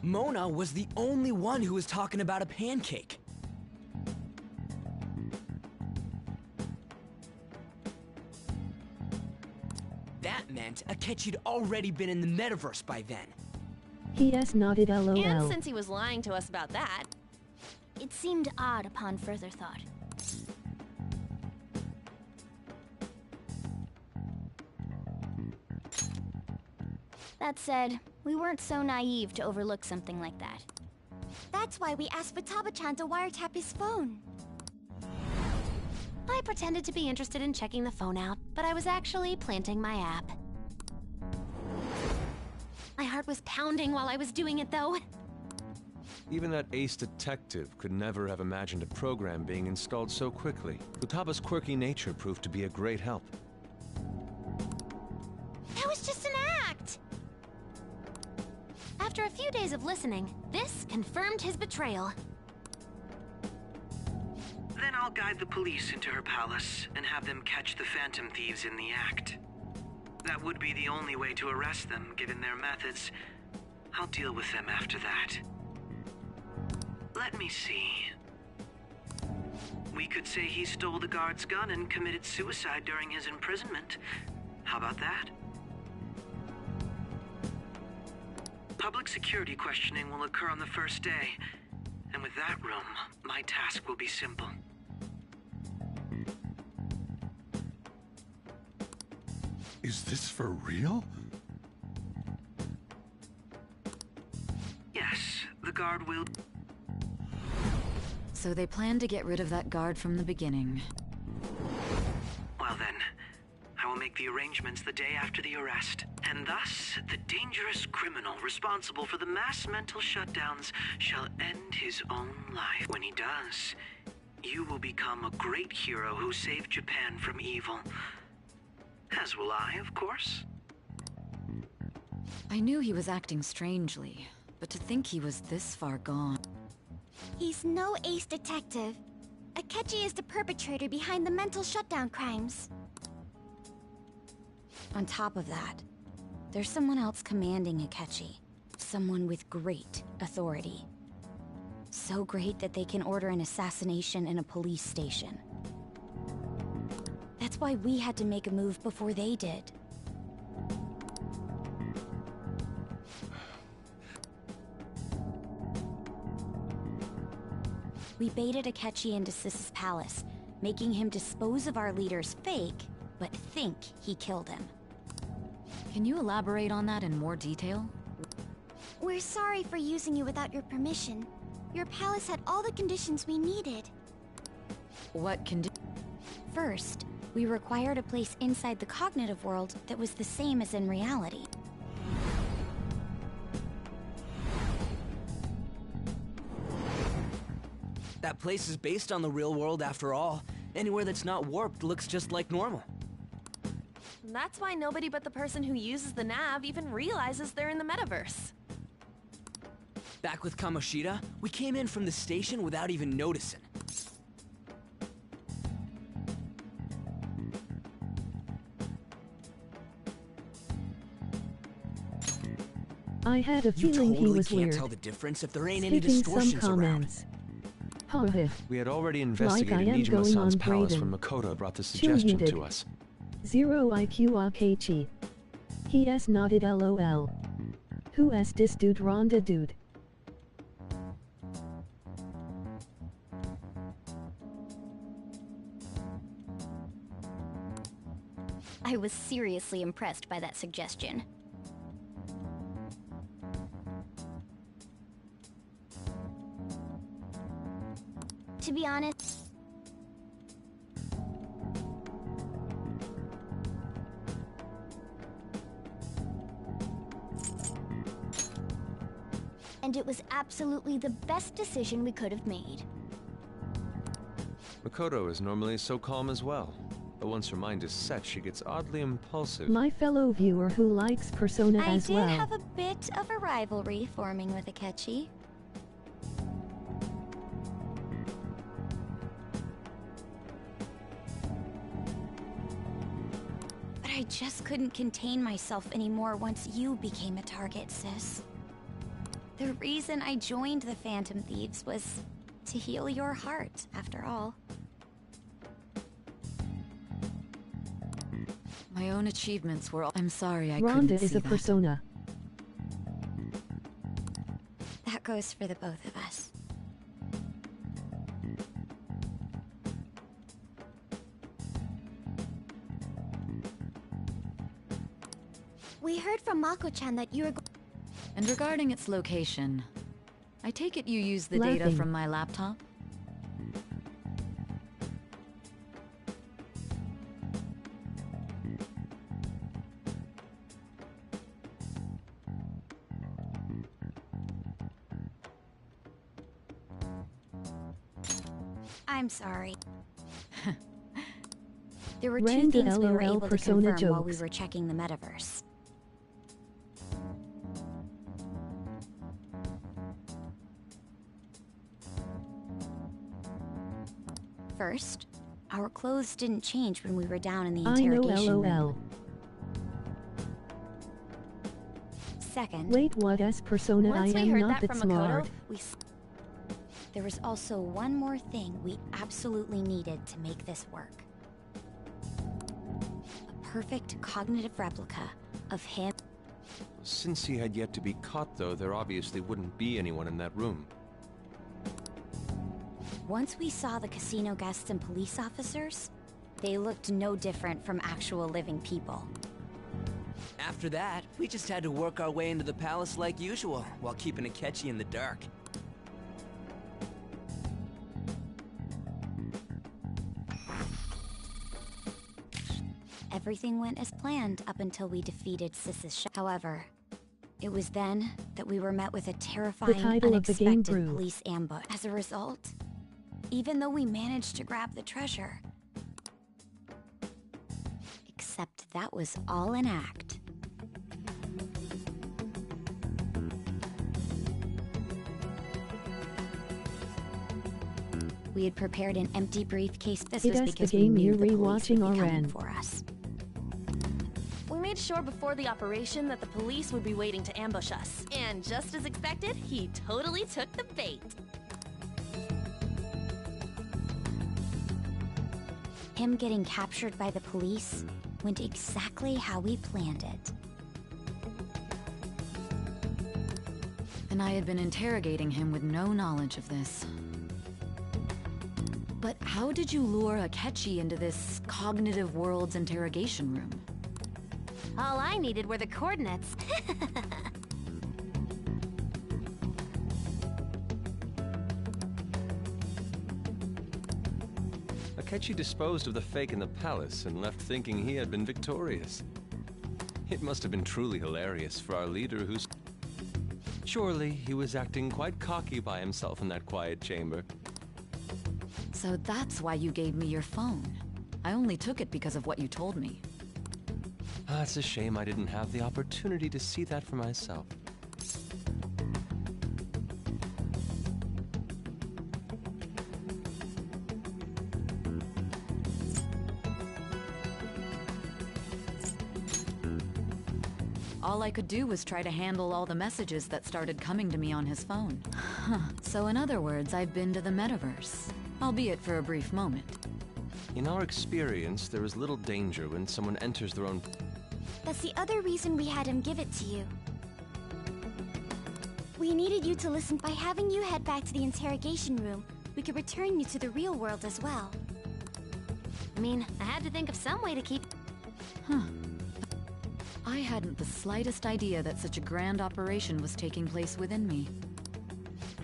Mona was the only one who was talking about a pancake. That meant Akechi'd already been in the metaverse by then. He has nodded LOL. And since he was lying to us about that, it seemed odd upon further thought. That said, we weren't so naive to overlook something like that. That's why we asked Futaba-chan to wiretap his phone. I pretended to be interested in checking the phone out, but I was actually planting my app. My heart was pounding while I was doing it, though. Even that ace detective could never have imagined a program being installed so quickly. Futaba's quirky nature proved to be a great help. That was just an act! After a few days of listening, this confirmed his betrayal. Then I'll guide the police into her palace and have them catch the Phantom Thieves in the act. That would be the only way to arrest them, given their methods. I'll deal with them after that. Let me see. We could say he stole the guard's gun and committed suicide during his imprisonment. How about that? Public security questioning will occur on the first day. And with that room, my task will be simple. Is this for real? Yes, the guard will... So they planned to get rid of that guard from the beginning. Well then, I will make the arrangements the day after the arrest. And thus, the dangerous criminal responsible for the mass mental shutdowns shall end his own life. When he does, you will become a great hero who saved Japan from evil. As will I, of course. I knew he was acting strangely, but to think he was this far gone... He's no ace detective. Akechi is the perpetrator behind the mental shutdown crimes. On top of that, there's someone else commanding Akechi. Someone with great authority. So great that they can order an assassination in a police station. That's why we had to make a move before they did. We baited Akechi into Sis's palace, making him dispose of our leader's fake, but think he killed him. Can you elaborate on that in more detail? We're sorry for using you without your permission. Your palace had all the conditions we needed. What conditions? First, we required a place inside the cognitive world that was the same as in reality. That place is based on the real world after all. Anywhere that's not warped looks just like normal. That's why nobody but the person who uses the nav even realizes they're in the metaverse. Back with Kamoshida, we came in from the station without even noticing. I had a feeling he was can't weird. Tell the difference if there ain't Skipping any distortions some comments. We had already investigated Nijima-san's palace when Makoto brought the suggestion to us. 0 IQ Akechi. He has nodded LOL. Who is this dude Ronda dude? I was seriously impressed by that suggestion. To be honest, and it was absolutely the best decision we could have made. Makoto is normally so calm as well, but once her mind is set, she gets oddly impulsive. My fellow viewer who likes Persona as well. I did have a bit of a rivalry forming with Akechi. But I just couldn't contain myself anymore once you became a target, sis. The reason I joined the Phantom Thieves was to heal your heart, after all. My own achievements were all— I'm sorry I Ronda couldn't see is a that. persona. That goes for the both of us. We heard from Mako-chan that you were— And regarding its location, I take it you use the data Laughing. from my laptop? I'm sorry. There were two Random things we were LOL able to Persona confirm while we jokes. were checking the metaverse. First, our clothes didn't change when we were down in the I know interrogation LOL. room. Second, Wait, what is Persona? once I we am heard not that that from smart. Makoto, there was also one more thing we absolutely needed to make this work. A perfect cognitive replica of him. Since he had yet to be caught, though, there obviously wouldn't be anyone in that room. Once we saw the casino guests and police officers, they looked no different from actual living people. After that, we just had to work our way into the palace like usual, while keeping Akechi in the dark. Everything went as planned up until we defeated Sis's However, it was then that we were met with a terrifying, title of the game, unexpected Brew. police ambush. As a result, even though we managed to grab the treasure, except that was all an act. We had prepared an empty briefcase. This It was is because the we game knew you're the police would rewatching be coming RN. for us. We made sure before the operation that the police would be waiting to ambush us. And just as expected, he totally took the bait. Him getting captured by the police went exactly how we planned it. And I had been interrogating him with no knowledge of this. But how did you lure Akechi into this cognitive world's interrogation room? All I needed were the coordinates. Akechi disposed of the fake in the palace and left thinking he had been victorious. It must have been truly hilarious for our leader who's... Surely he was acting quite cocky by himself in that quiet chamber. So that's why you gave me your phone. I only took it because of what you told me. It's a shame I didn't have the opportunity to see that for myself. All I could do was try to handle all the messages that started coming to me on his phone. So in other words, I've been to the metaverse, albeit for a brief moment. In our experience, there is little danger when someone enters their own... That's the other reason we had him give it to you. We needed you to listen. By having you head back to the interrogation room, we could return you to the real world as well. I mean, I had to think of some way to keep... I hadn't the slightest idea that such a grand operation was taking place within me.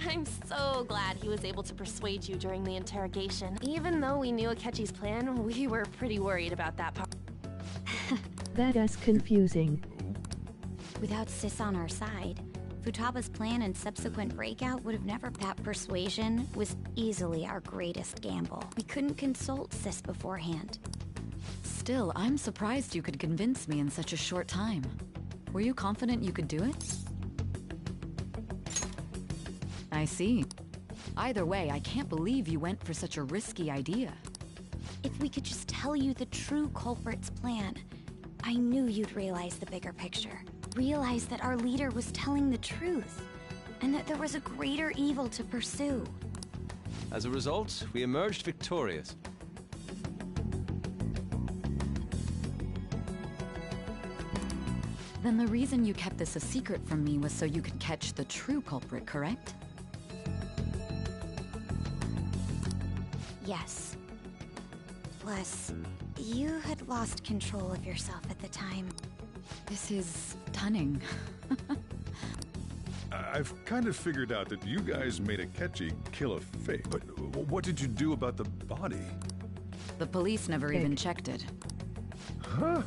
I'm so glad he was able to persuade you during the interrogation. Even though we knew Akechi's plan, we were pretty worried about that part. That is confusing. Without Sis on our side, Futaba's plan and subsequent breakout would have never... That persuasion was easily our greatest gamble. We couldn't consult Sis beforehand. Still, I'm surprised you could convince me in such a short time. Were you confident you could do it? I see. Either way, I can't believe you went for such a risky idea. If we could just tell you the true culprit's plan, I knew you'd realize the bigger picture. Realize that our leader was telling the truth, and that there was a greater evil to pursue. As a result, we emerged victorious. Then the reason you kept this a secret from me was so you could catch the true culprit, correct? Yes. Plus, you had lost control of yourself at the time. This is stunning. I've kind of figured out that you guys made Akechi kill a fake, but what did you do about the body? The police never even checked it. Huh?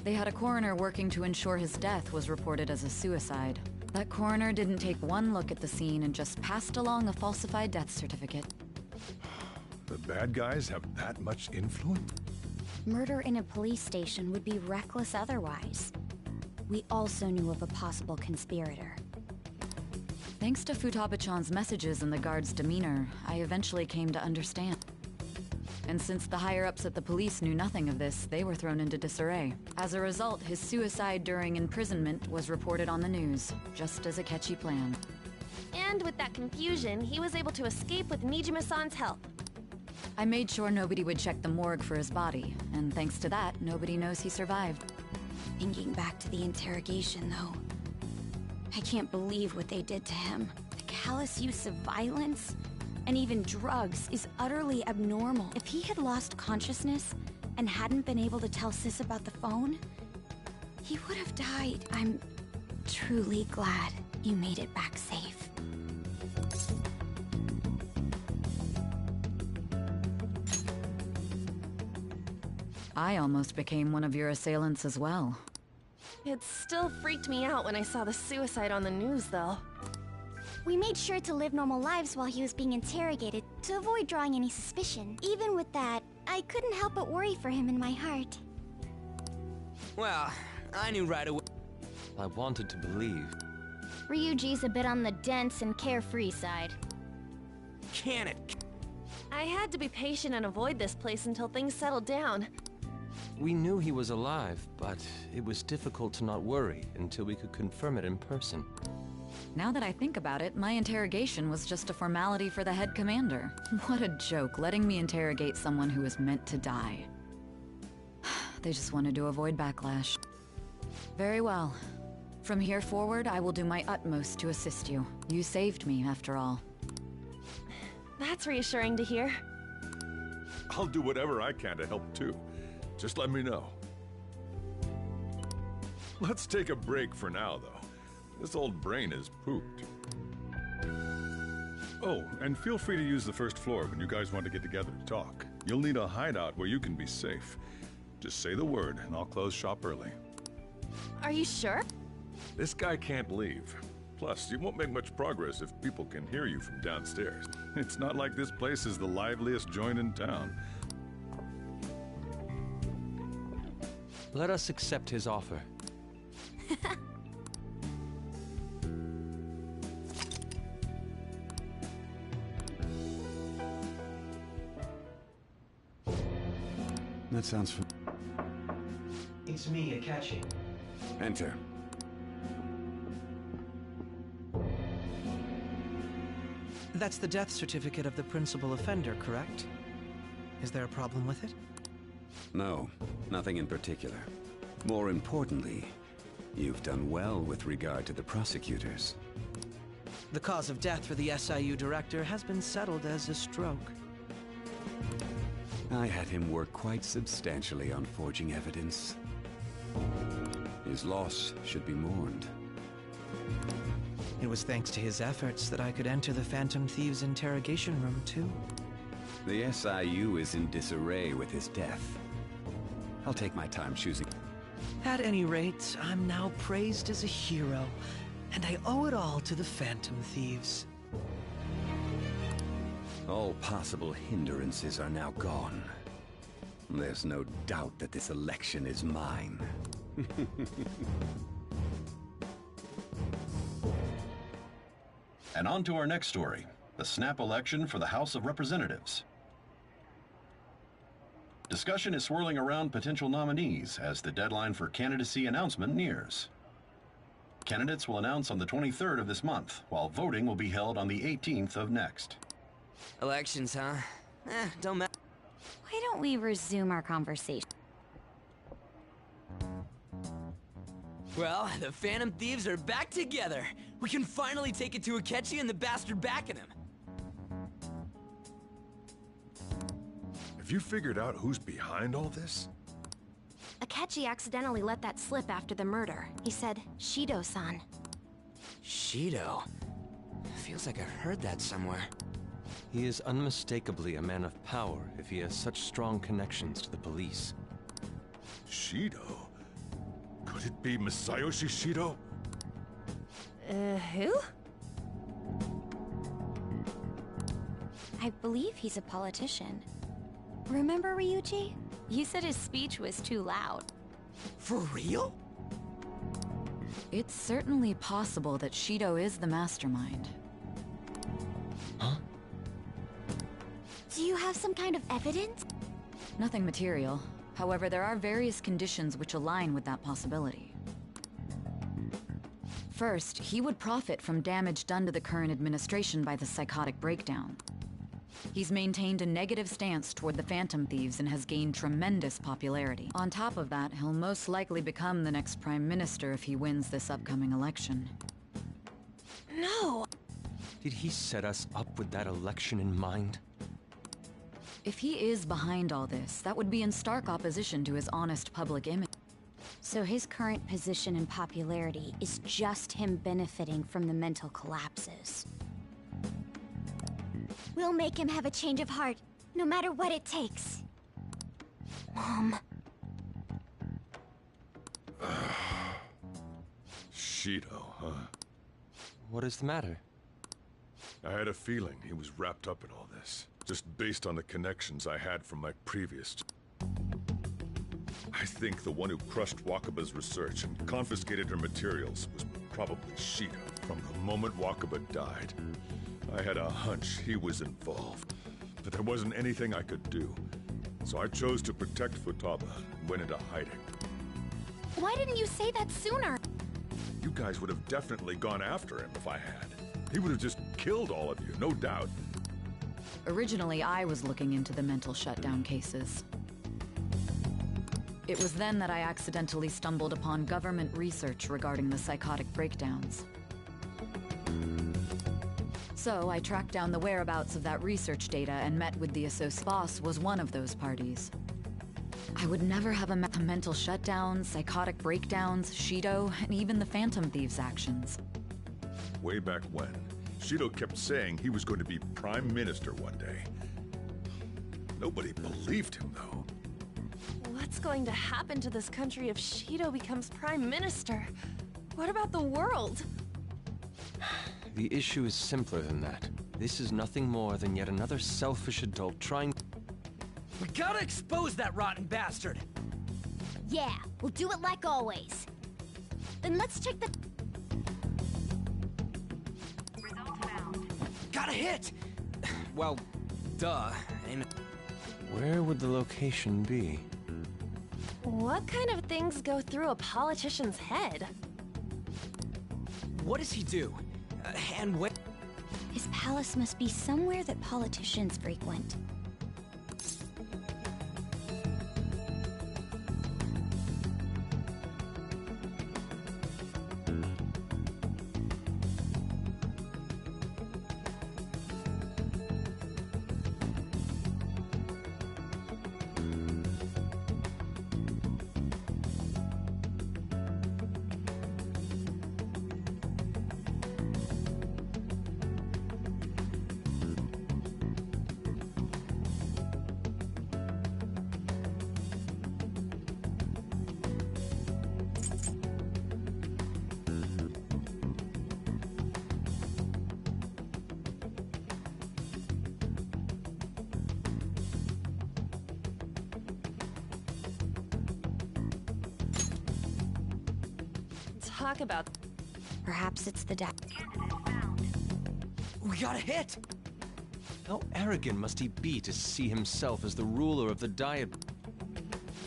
They had a coroner working to ensure his death was reported as a suicide. That coroner didn't take one look at the scene and just passed along a falsified death certificate. The bad guys have that much influence? Murder in a police station would be reckless otherwise. We also knew of a possible conspirator. Thanks to Futaba-chan's messages and the guard's demeanor, I eventually came to understand. And since the higher-ups at the police knew nothing of this, they were thrown into disarray. As a result, his suicide during imprisonment was reported on the news, just as Akechi planned. And with that confusion, he was able to escape with Nijima-san's help. I made sure nobody would check the morgue for his body, and thanks to that, nobody knows he survived. Thinking back to the interrogation, though, I can't believe what they did to him. The callous use of violence, and even drugs, is utterly abnormal. If he had lost consciousness and hadn't been able to tell Sis about the phone, he would have died. I'm truly glad you made it back safe. I almost became one of your assailants as well. It still freaked me out when I saw the suicide on the news, though. We made sure to live normal lives while he was being interrogated, to avoid drawing any suspicion. Even with that, I couldn't help but worry for him in my heart. Well, I knew right away. I wanted to believe. Ryuji's a bit on the dense and carefree side. Can it? I had to be patient and avoid this place until things settled down. We knew he was alive, but it was difficult to not worry until we could confirm it in person. Now that I think about it, my interrogation was just a formality for the head commander. What a joke, letting me interrogate someone who was meant to die. They just wanted to avoid backlash. Very well. From here forward, I will do my utmost to assist you. You saved me, after all. That's reassuring to hear. I'll do whatever I can to help too. Just let me know. Let's take a break for now, though. This old brain is pooped. Oh, and feel free to use the first floor when you guys want to get together to talk. You'll need a hideout where you can be safe. Just say the word, and I'll close shop early. Are you sure? This guy can't leave. Plus, you won't make much progress if people can hear you from downstairs. It's not like this place is the liveliest joint in town. Let us accept his offer. That sounds It's me, Akechi. Enter. That's the death certificate of the principal offender, correct? Is there a problem with it? No, nothing in particular. More importantly, you've done well with regard to the prosecutors. The cause of death for the SIU director has been settled as a stroke. I had him work quite substantially on forging evidence. His loss should be mourned. It was thanks to his efforts that I could enter the Phantom Thieves' interrogation room, too. The SIU is in disarray with his death. I'll take my time choosing. At any rate, I'm now praised as a hero, and I owe it all to the Phantom Thieves. All possible hindrances are now gone. There's no doubt that this election is mine. And on to our next story, the snap election for the House of Representatives. Discussion is swirling around potential nominees as the deadline for candidacy announcement nears. Candidates will announce on the 23rd of this month, while voting will be held on the 18th of next. Elections, huh? Don't matter. Why don't we resume our conversation? Well, the Phantom Thieves are back together. We can finally take it to Akechi and the bastard backing him. Have you figured out who's behind all this? Akechi accidentally let that slip after the murder. He said, Shido-san. Shido? Feels like I've heard that somewhere. He is unmistakably a man of power if he has such strong connections to the police. Shido? Could it be Masayoshi Shido? Who? I believe he's a politician. Remember, Ryuji? You said his speech was too loud. For real? It's certainly possible that Shido is the mastermind. Huh? Do you have some kind of evidence? Nothing material. However, there are various conditions which align with that possibility. First, he would profit from damage done to the current administration by the psychotic breakdown. He's maintained a negative stance toward the Phantom Thieves and has gained tremendous popularity. On top of that, he'll most likely become the next Prime Minister if he wins this upcoming election. No! Did he set us up with that election in mind? If he is behind all this, that would be in stark opposition to his honest public image. So his current position and popularity is just him benefiting from the mental collapses. We'll make him have a change of heart, no matter what it takes. Mom. Shido, huh? What is the matter? I had a feeling he was wrapped up in all this, just based on the connections I had from my previous... I think the one who crushed Wakaba's research and confiscated her materials was probably Shido. From the moment Wakaba died, I had a hunch he was involved. But there wasn't anything I could do. So I chose to protect Futaba and went into hiding. Why didn't you say that sooner? You guys would have definitely gone after him if I had. He would have just killed all of you, no doubt. Originally, I was looking into the mental shutdown cases. It was then that I accidentally stumbled upon government research regarding the psychotic breakdowns. So I tracked down the whereabouts of that research data and met with the associate. Boss was one of those parties. I would never have a mental shutdown, psychotic breakdowns, Shido, and even the Phantom Thieves' actions. Way back when, Shido kept saying he was going to be Prime Minister one day. Nobody believed him, though. What's going to happen to this country if Shido becomes Prime Minister? What about the world? The issue is simpler than that. This is nothing more than yet another selfish adult trying... We gotta expose that rotten bastard! Yeah, we'll do it like always. Then let's check the... Got a hit! Well, duh. Where would the location be? What kind of things go through a politician's head? What does he do? And where? His palace must be somewhere that politicians frequent. Talk about... Perhaps it's the We got a hit! How arrogant must he be to see himself as the ruler of the Diet?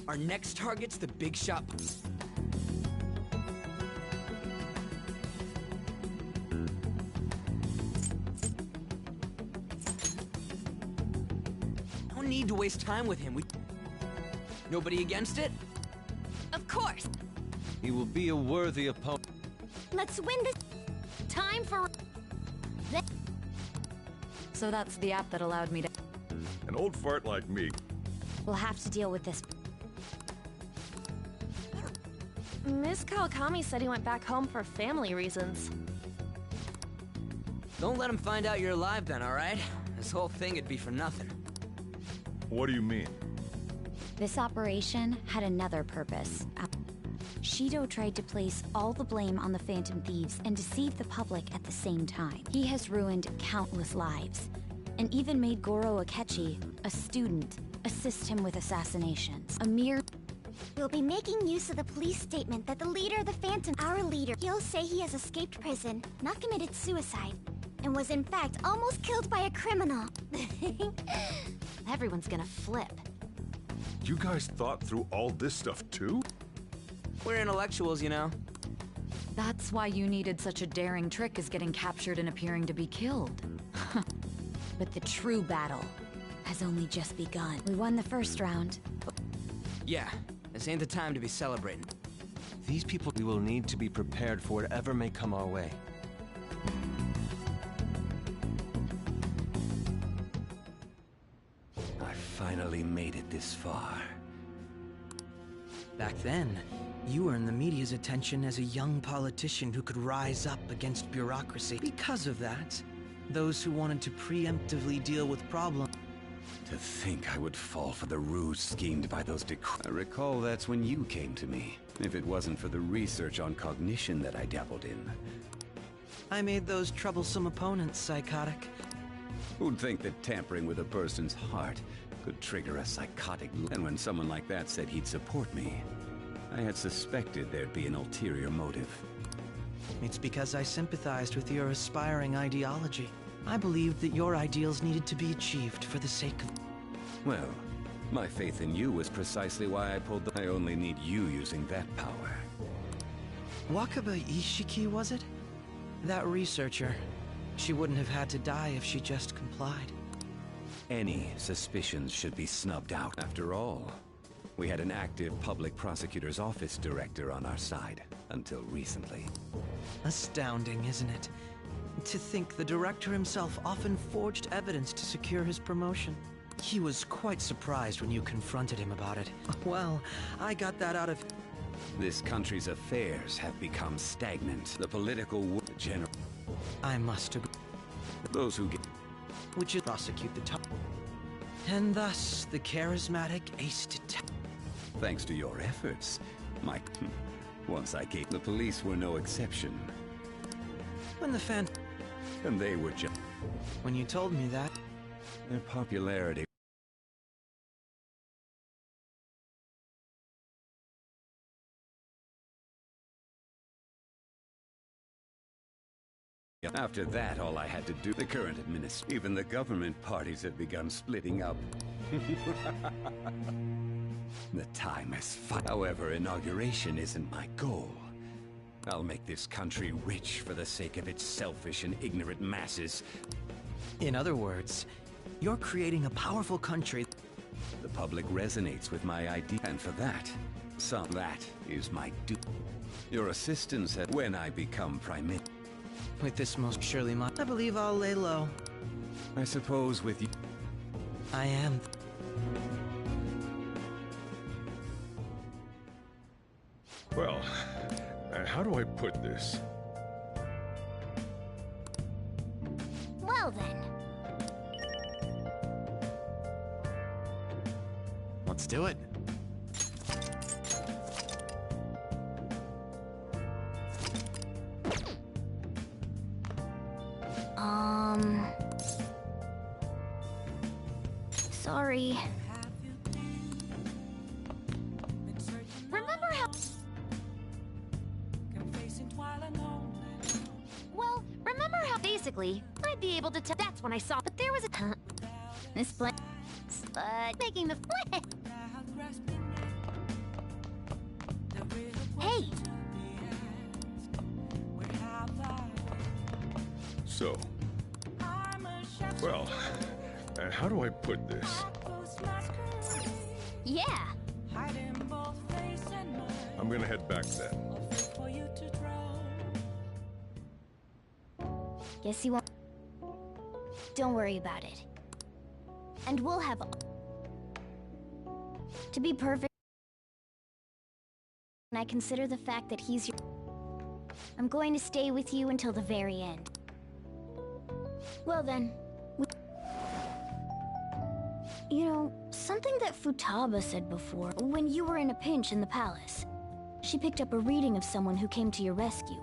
Our next target's the big shot. No need to waste time with him. Nobody against it? Of course! He will be a worthy opponent. Let's win this. Time for... So that's the app that allowed me to... An old fart like me. We'll have to deal with this. Miss Kawakami said he went back home for family reasons. Don't let him find out you're alive then, alright? This whole thing would be for nothing. What do you mean? This operation had another purpose. Shido tried to place all the blame on the Phantom Thieves and deceive the public at the same time. He has ruined countless lives, and even made Goro Akechi, a student, assist him with assassinations. A mere... We'll be making use of the police statement that the leader of the Phantom, our leader, he'll say he has escaped prison, not committed suicide, and was in fact almost killed by a criminal. Everyone's gonna flip. You guys thought through all this stuff too? We're intellectuals, you know. That's why you needed such a daring trick as getting captured and appearing to be killed. But the true battle has only just begun. We won the first round. Yeah, this ain't the time to be celebrating. These people, we will need to be prepared for whatever may come our way. I finally made it this far. Back then, you earned the media's attention as a young politician who could rise up against bureaucracy. Because of that, those who wanted to preemptively deal with problems... To think I would fall for the ruse schemed by those I recall that's when you came to me. If it wasn't for the research on cognition that I dabbled in. I made those troublesome opponents psychotic. Who'd think that tampering with a person's heart could trigger a psychotic. And when someone like that said he'd support me, I had suspected there'd be an ulterior motive. It's because I sympathized with your aspiring ideology. I believed that your ideals needed to be achieved for the sake of... Well, my faith in you was precisely why I pulled the... I only need you using that power. Wakaba Ishiki, was it? That researcher. She wouldn't have had to die if she just complied. Any suspicions should be snubbed out. After all, we had an active public prosecutor's office director on our side, until recently. Astounding, isn't it? To think the director himself often forged evidence to secure his promotion. He was quite surprised when you confronted him about it. Well, I got that out of... This country's affairs have become stagnant. The political general... I must agree. Those who get... Which is prosecute the top. And thus, the charismatic ace detective. Thanks to your efforts, Mike. Once I gave... The police were no exception. When the fan... And they were just... When you told me that... Their popularity... After that, all I had to do... The current administration... Even the government parties have begun splitting up. The time has... However, inauguration isn't my goal. I'll make this country rich for the sake of its selfish and ignorant masses. In other words, you're creating a powerful country. The public resonates with my idea, and for that, that is my due. Your assistance when I become Prime Minister. With this most surely I believe I'll lay low. I suppose with you... I am... Well, how do I put this? Well then. Let's do it. Sorry. Remember how... Well, remember how... Basically, I'd be able to tell... That's when I saw... But there was a... This plan... But... Making the... Hey! So... Well... how do I put this? Yeah. I'm gonna head back then. Guess you won't. Don't worry about it. And we'll have... To be perfect, I consider the fact that he's your... I'm going to stay with you until the very end. Well then... You know, something that Futaba said before, when you were in a pinch in the palace. She picked up a reading of someone who came to your rescue.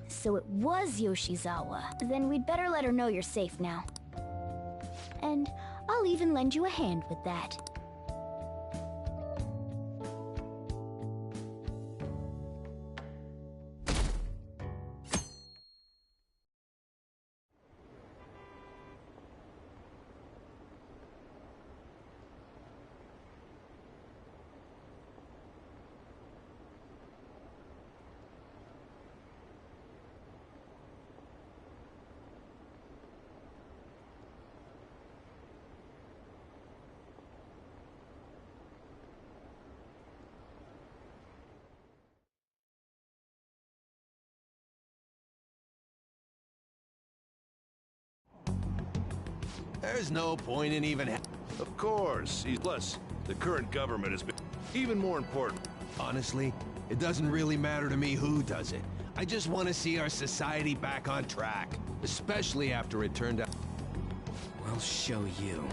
So it was Yoshizawa. Then we'd better let her know you're safe now. And I'll even lend you a hand with that. There's no point in even... Of course. Plus, the current government has been... Even more important. Honestly, it doesn't really matter to me who does it. I just want to see our society back on track. Especially after it turned out... We'll show you.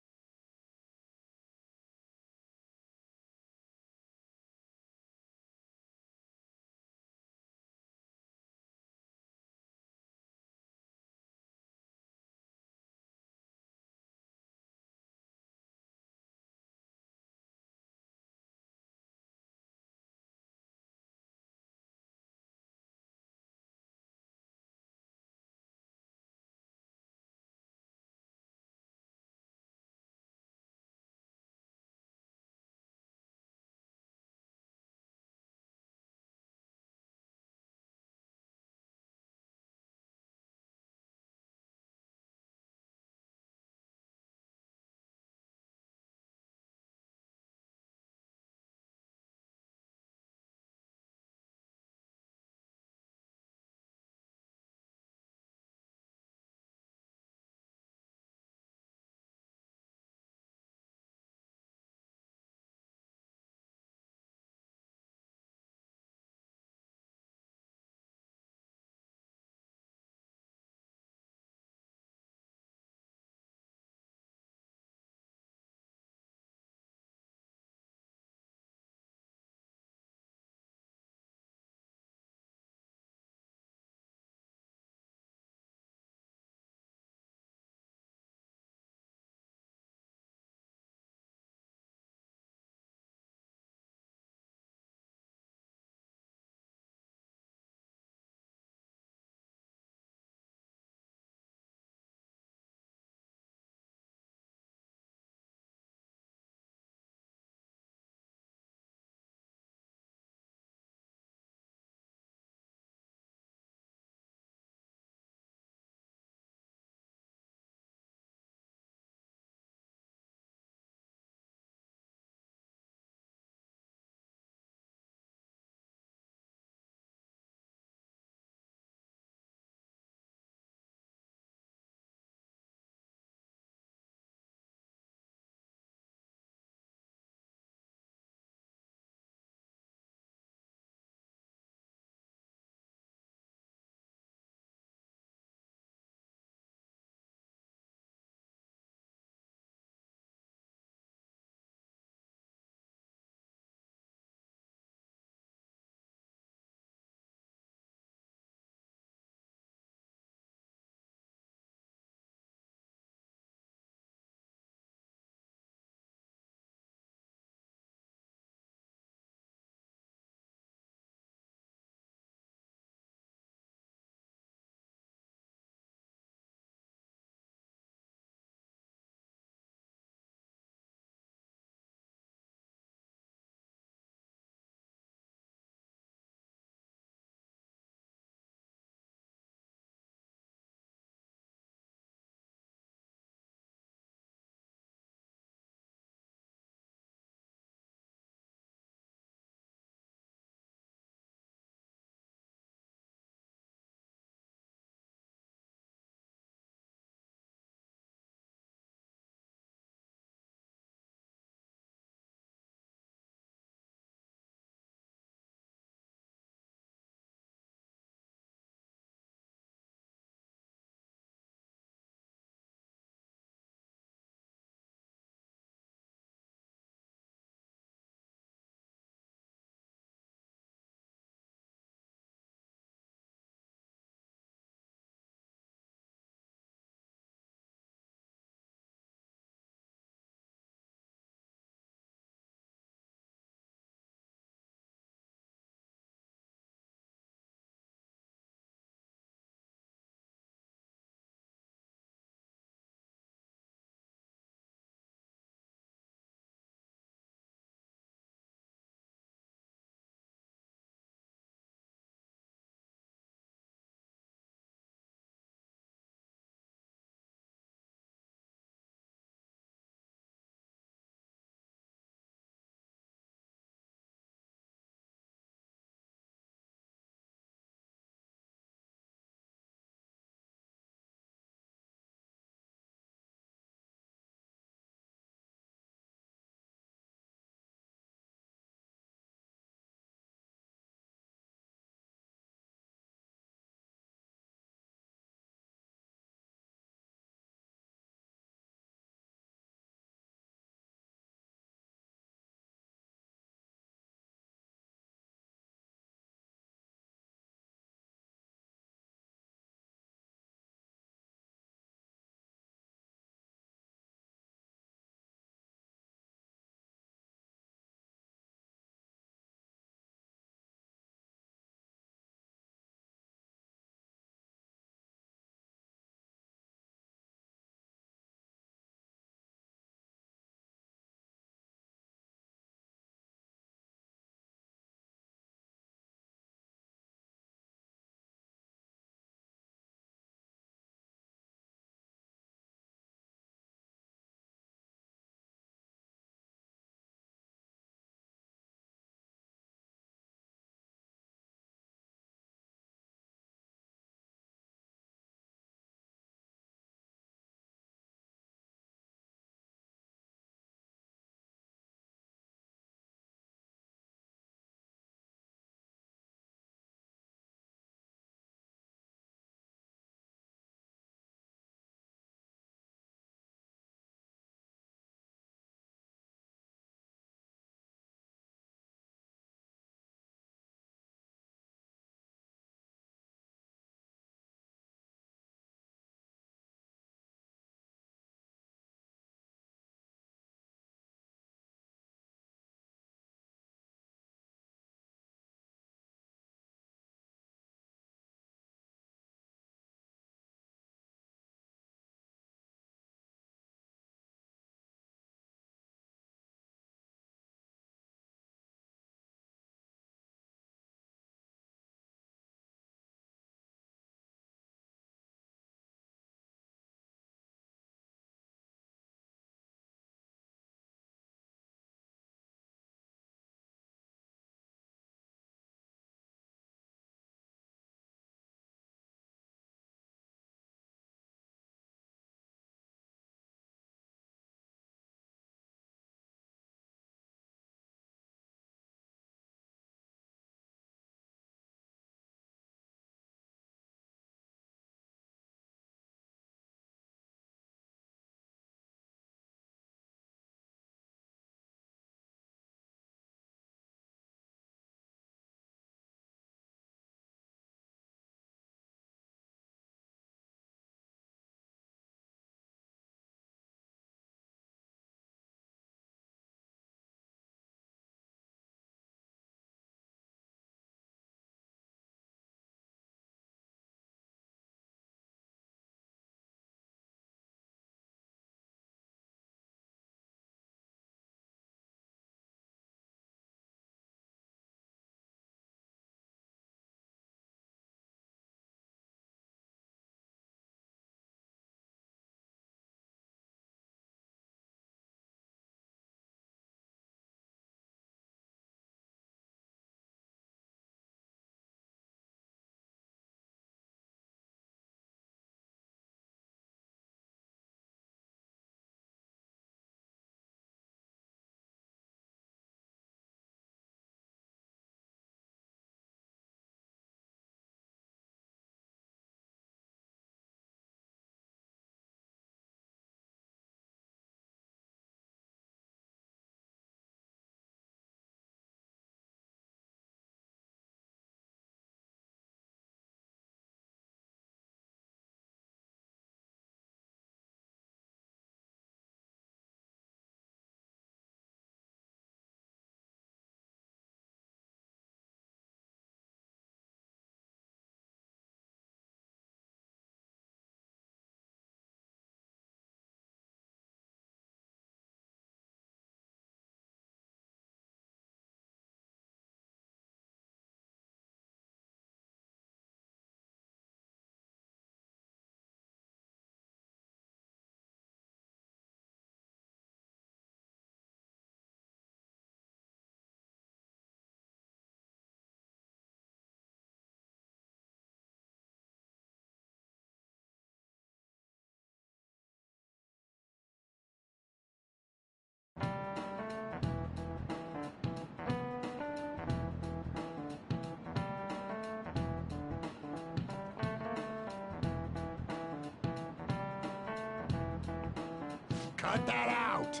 Cut that out!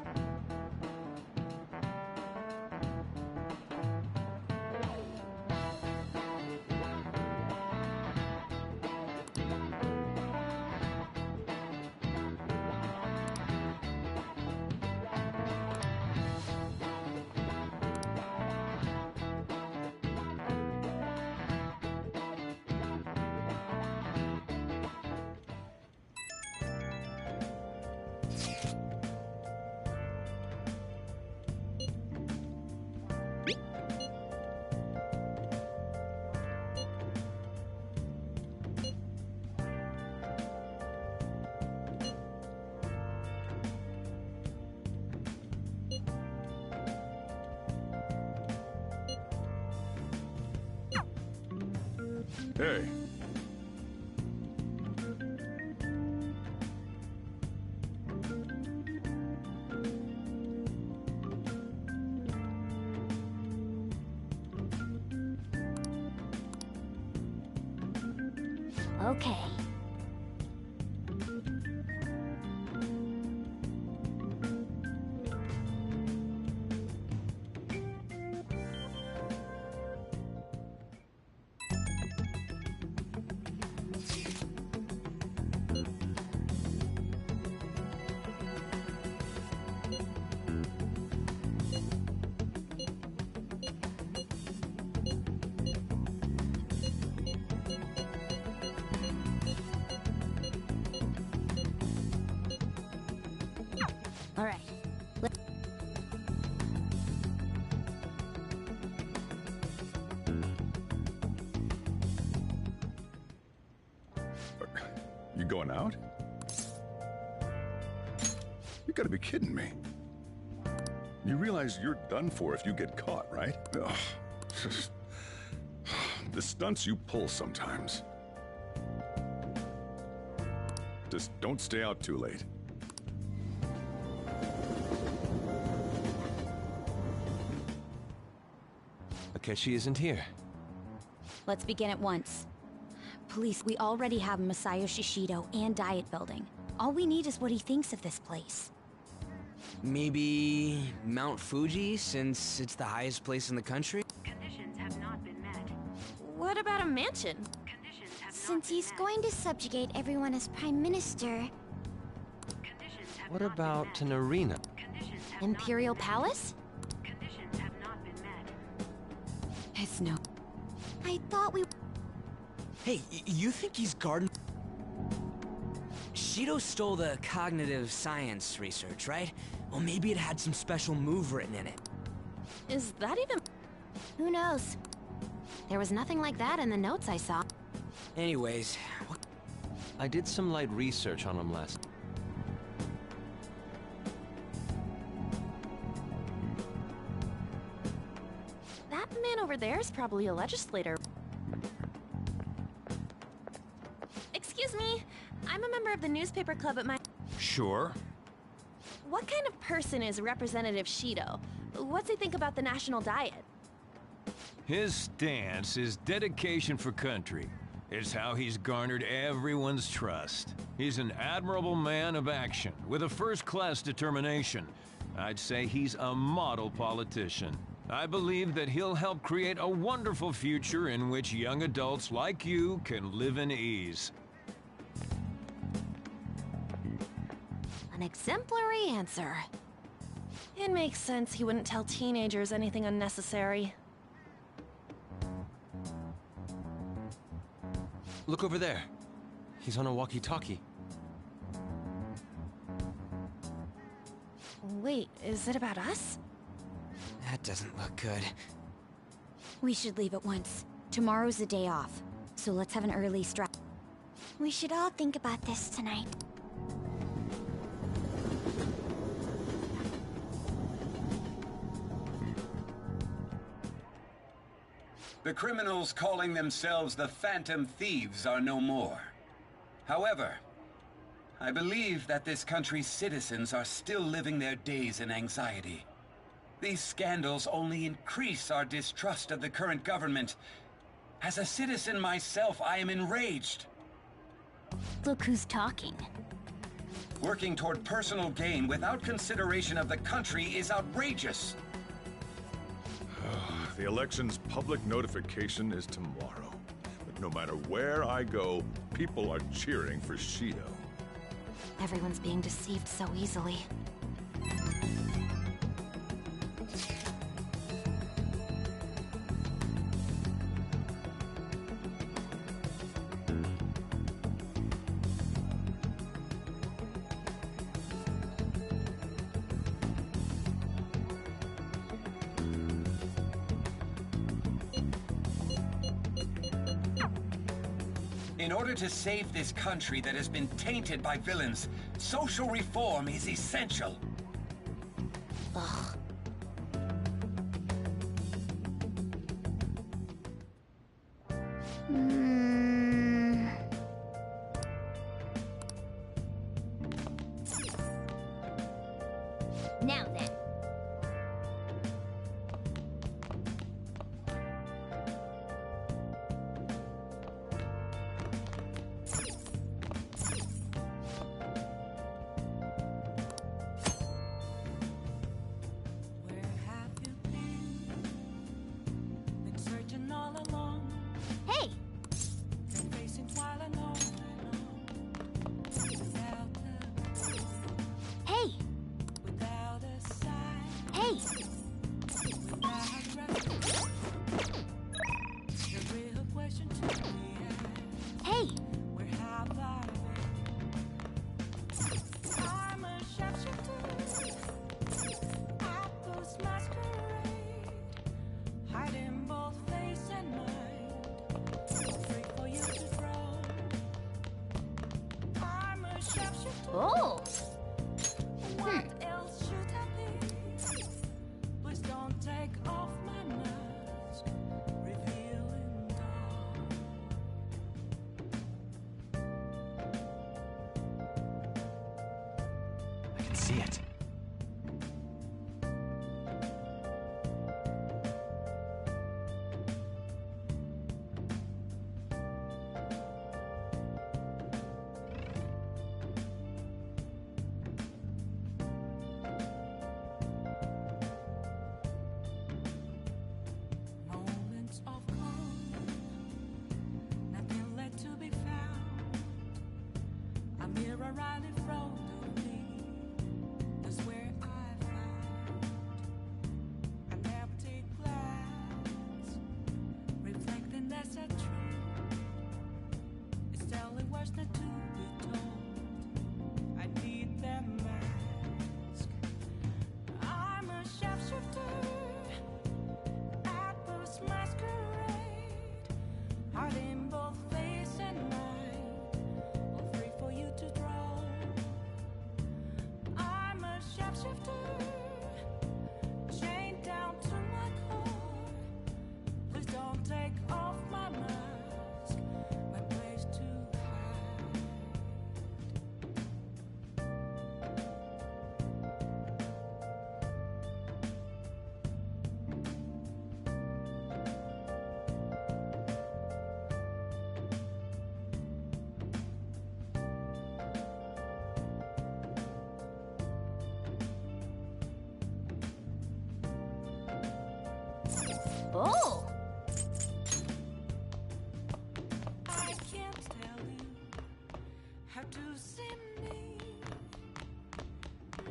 Hey. Okay. All right. You going out? You gotta be kidding me. You realize you're done for if you get caught, right? Ugh. The stunts you pull sometimes. Just don't stay out too late. Akechi isn't here. Let's begin at once. Police, we already have Masayoshi Shido and Diet Building. All we need is what he thinks of this place. Maybe Mount Fuji, since it's the highest place in the country? Conditions have not been met. What about a mansion? Since he's going to subjugate everyone as Prime Minister... What about an arena? Imperial Palace? It's no... I thought we... Hey, you think he's guarding... Shido stole the cognitive science research, right? Well, maybe it had some special move written in it. Is that even... Who knows? There was nothing like that in the notes I saw. Anyways... I did some light research on him last... That man over there is probably a legislator. Excuse me, I'm a member of the newspaper club at my... Sure. What kind of person is Representative Shido? What's he think about the national diet? His stance is dedication for country. It's how he's garnered everyone's trust. He's an admirable man of action, with a first-class determination. I'd say he's a model politician. I believe that he'll help create a wonderful future in which young adults like you can live in ease. An exemplary answer. It makes sense he wouldn't tell teenagers anything unnecessary. Look over there. He's on a walkie-talkie. Wait, is it about us? That doesn't look good. We should leave at once. Tomorrow's the day off, so let's have an early strike. We should all think about this tonight. The criminals calling themselves the Phantom Thieves are no more. However, I believe that this country's citizens are still living their days in anxiety. These scandals only increase our distrust of the current government. As a citizen myself, I am enraged. Look who's talking. Working toward personal gain without consideration of the country is outrageous. The election's public notification is tomorrow. But no matter where I go, people are cheering for Shido. Everyone's being deceived so easily. In order to save this country that has been tainted by villains, social reform is essential. Ugh. Now then. Hey! Hey! Hey! Hey! Oh! What else should I be? Please don't take off my mask, revealing I can see it. moments of calm, nothing left to be found. A mirror right in front of me, that's where I found an empty glass, reflecting that's a truth. It's telling words not to be told. I need that mask. I'm a sharpshooter at this masquerade, heart in both face and mind, all free for you to draw. I'm a sharpshooter, chained down to my core. Please don't take off my mask, my place to hide. Oh! I can't tell you how to see me.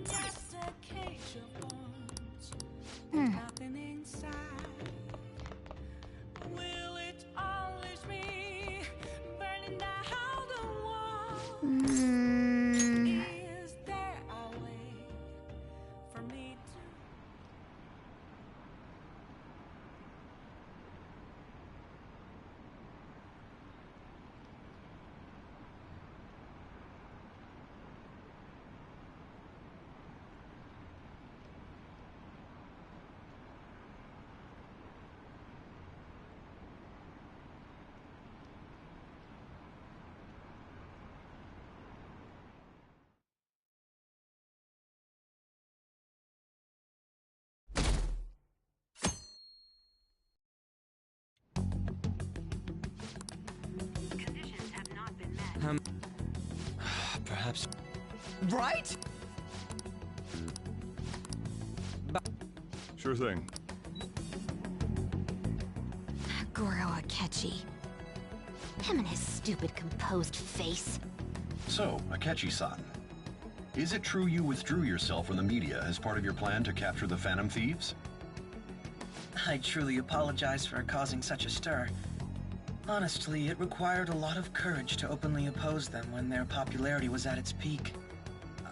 Just a cage of bones, and nothing inside. Will it always be burning down the wall? Is there a way for me to? Perhaps. Right? Sure thing. Goro Akechi. Him and his stupid composed face. So, Akechi-san, is it true you withdrew yourself from the media as part of your plan to capture the Phantom Thieves? I truly apologize for causing such a stir. Honestly, it required a lot of courage to openly oppose them when their popularity was at its peak.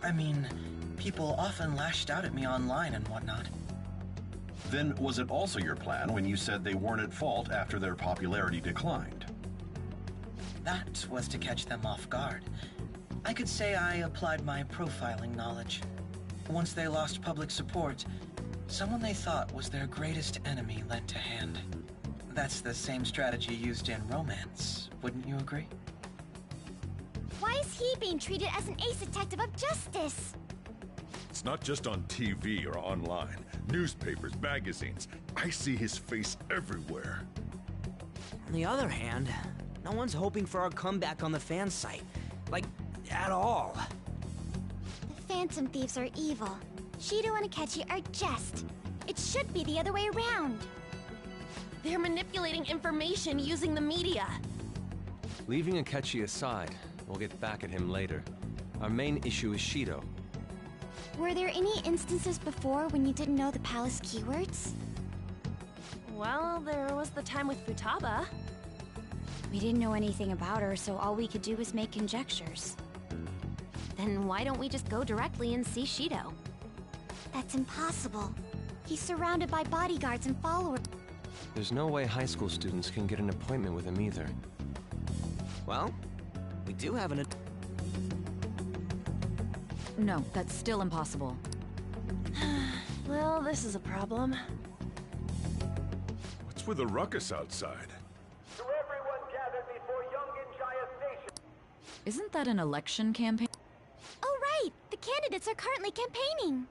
I mean, people often lashed out at me online and whatnot. Then was it also your plan when you said they weren't at fault after their popularity declined? That was to catch them off guard. I could say I applied my profiling knowledge. Once they lost public support, someone they thought was their greatest enemy lent a hand. That's the same strategy used in romance, wouldn't you agree? Why is he being treated as an ace detective of justice? It's not just on TV or online. Newspapers, magazines. I see his face everywhere. On the other hand, no one's hoping for our comeback on the fan site. Like, at all. The Phantom Thieves are evil. Shido and Akechi are just. It should be the other way around. They're manipulating information using the media. Leaving Akechi aside, we'll get back at him later. Our main issue is Shido. Were there any instances before when you didn't know the palace keywords? Well, there was the time with Futaba. We didn't know anything about her, so all we could do was make conjectures. Then why don't we just go directly and see Shido? That's impossible. He's surrounded by bodyguards and followers. There's no way high school students can get an appointment with him either. Well, we do have an... No, that's still impossible. Well, this is a problem. What's with the ruckus outside? To everyone gathered before Yongen-Jaya Station. Isn't that an election campaign? Oh, right! The candidates are currently campaigning.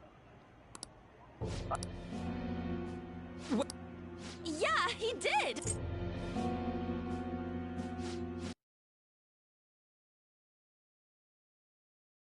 Yeah, he did!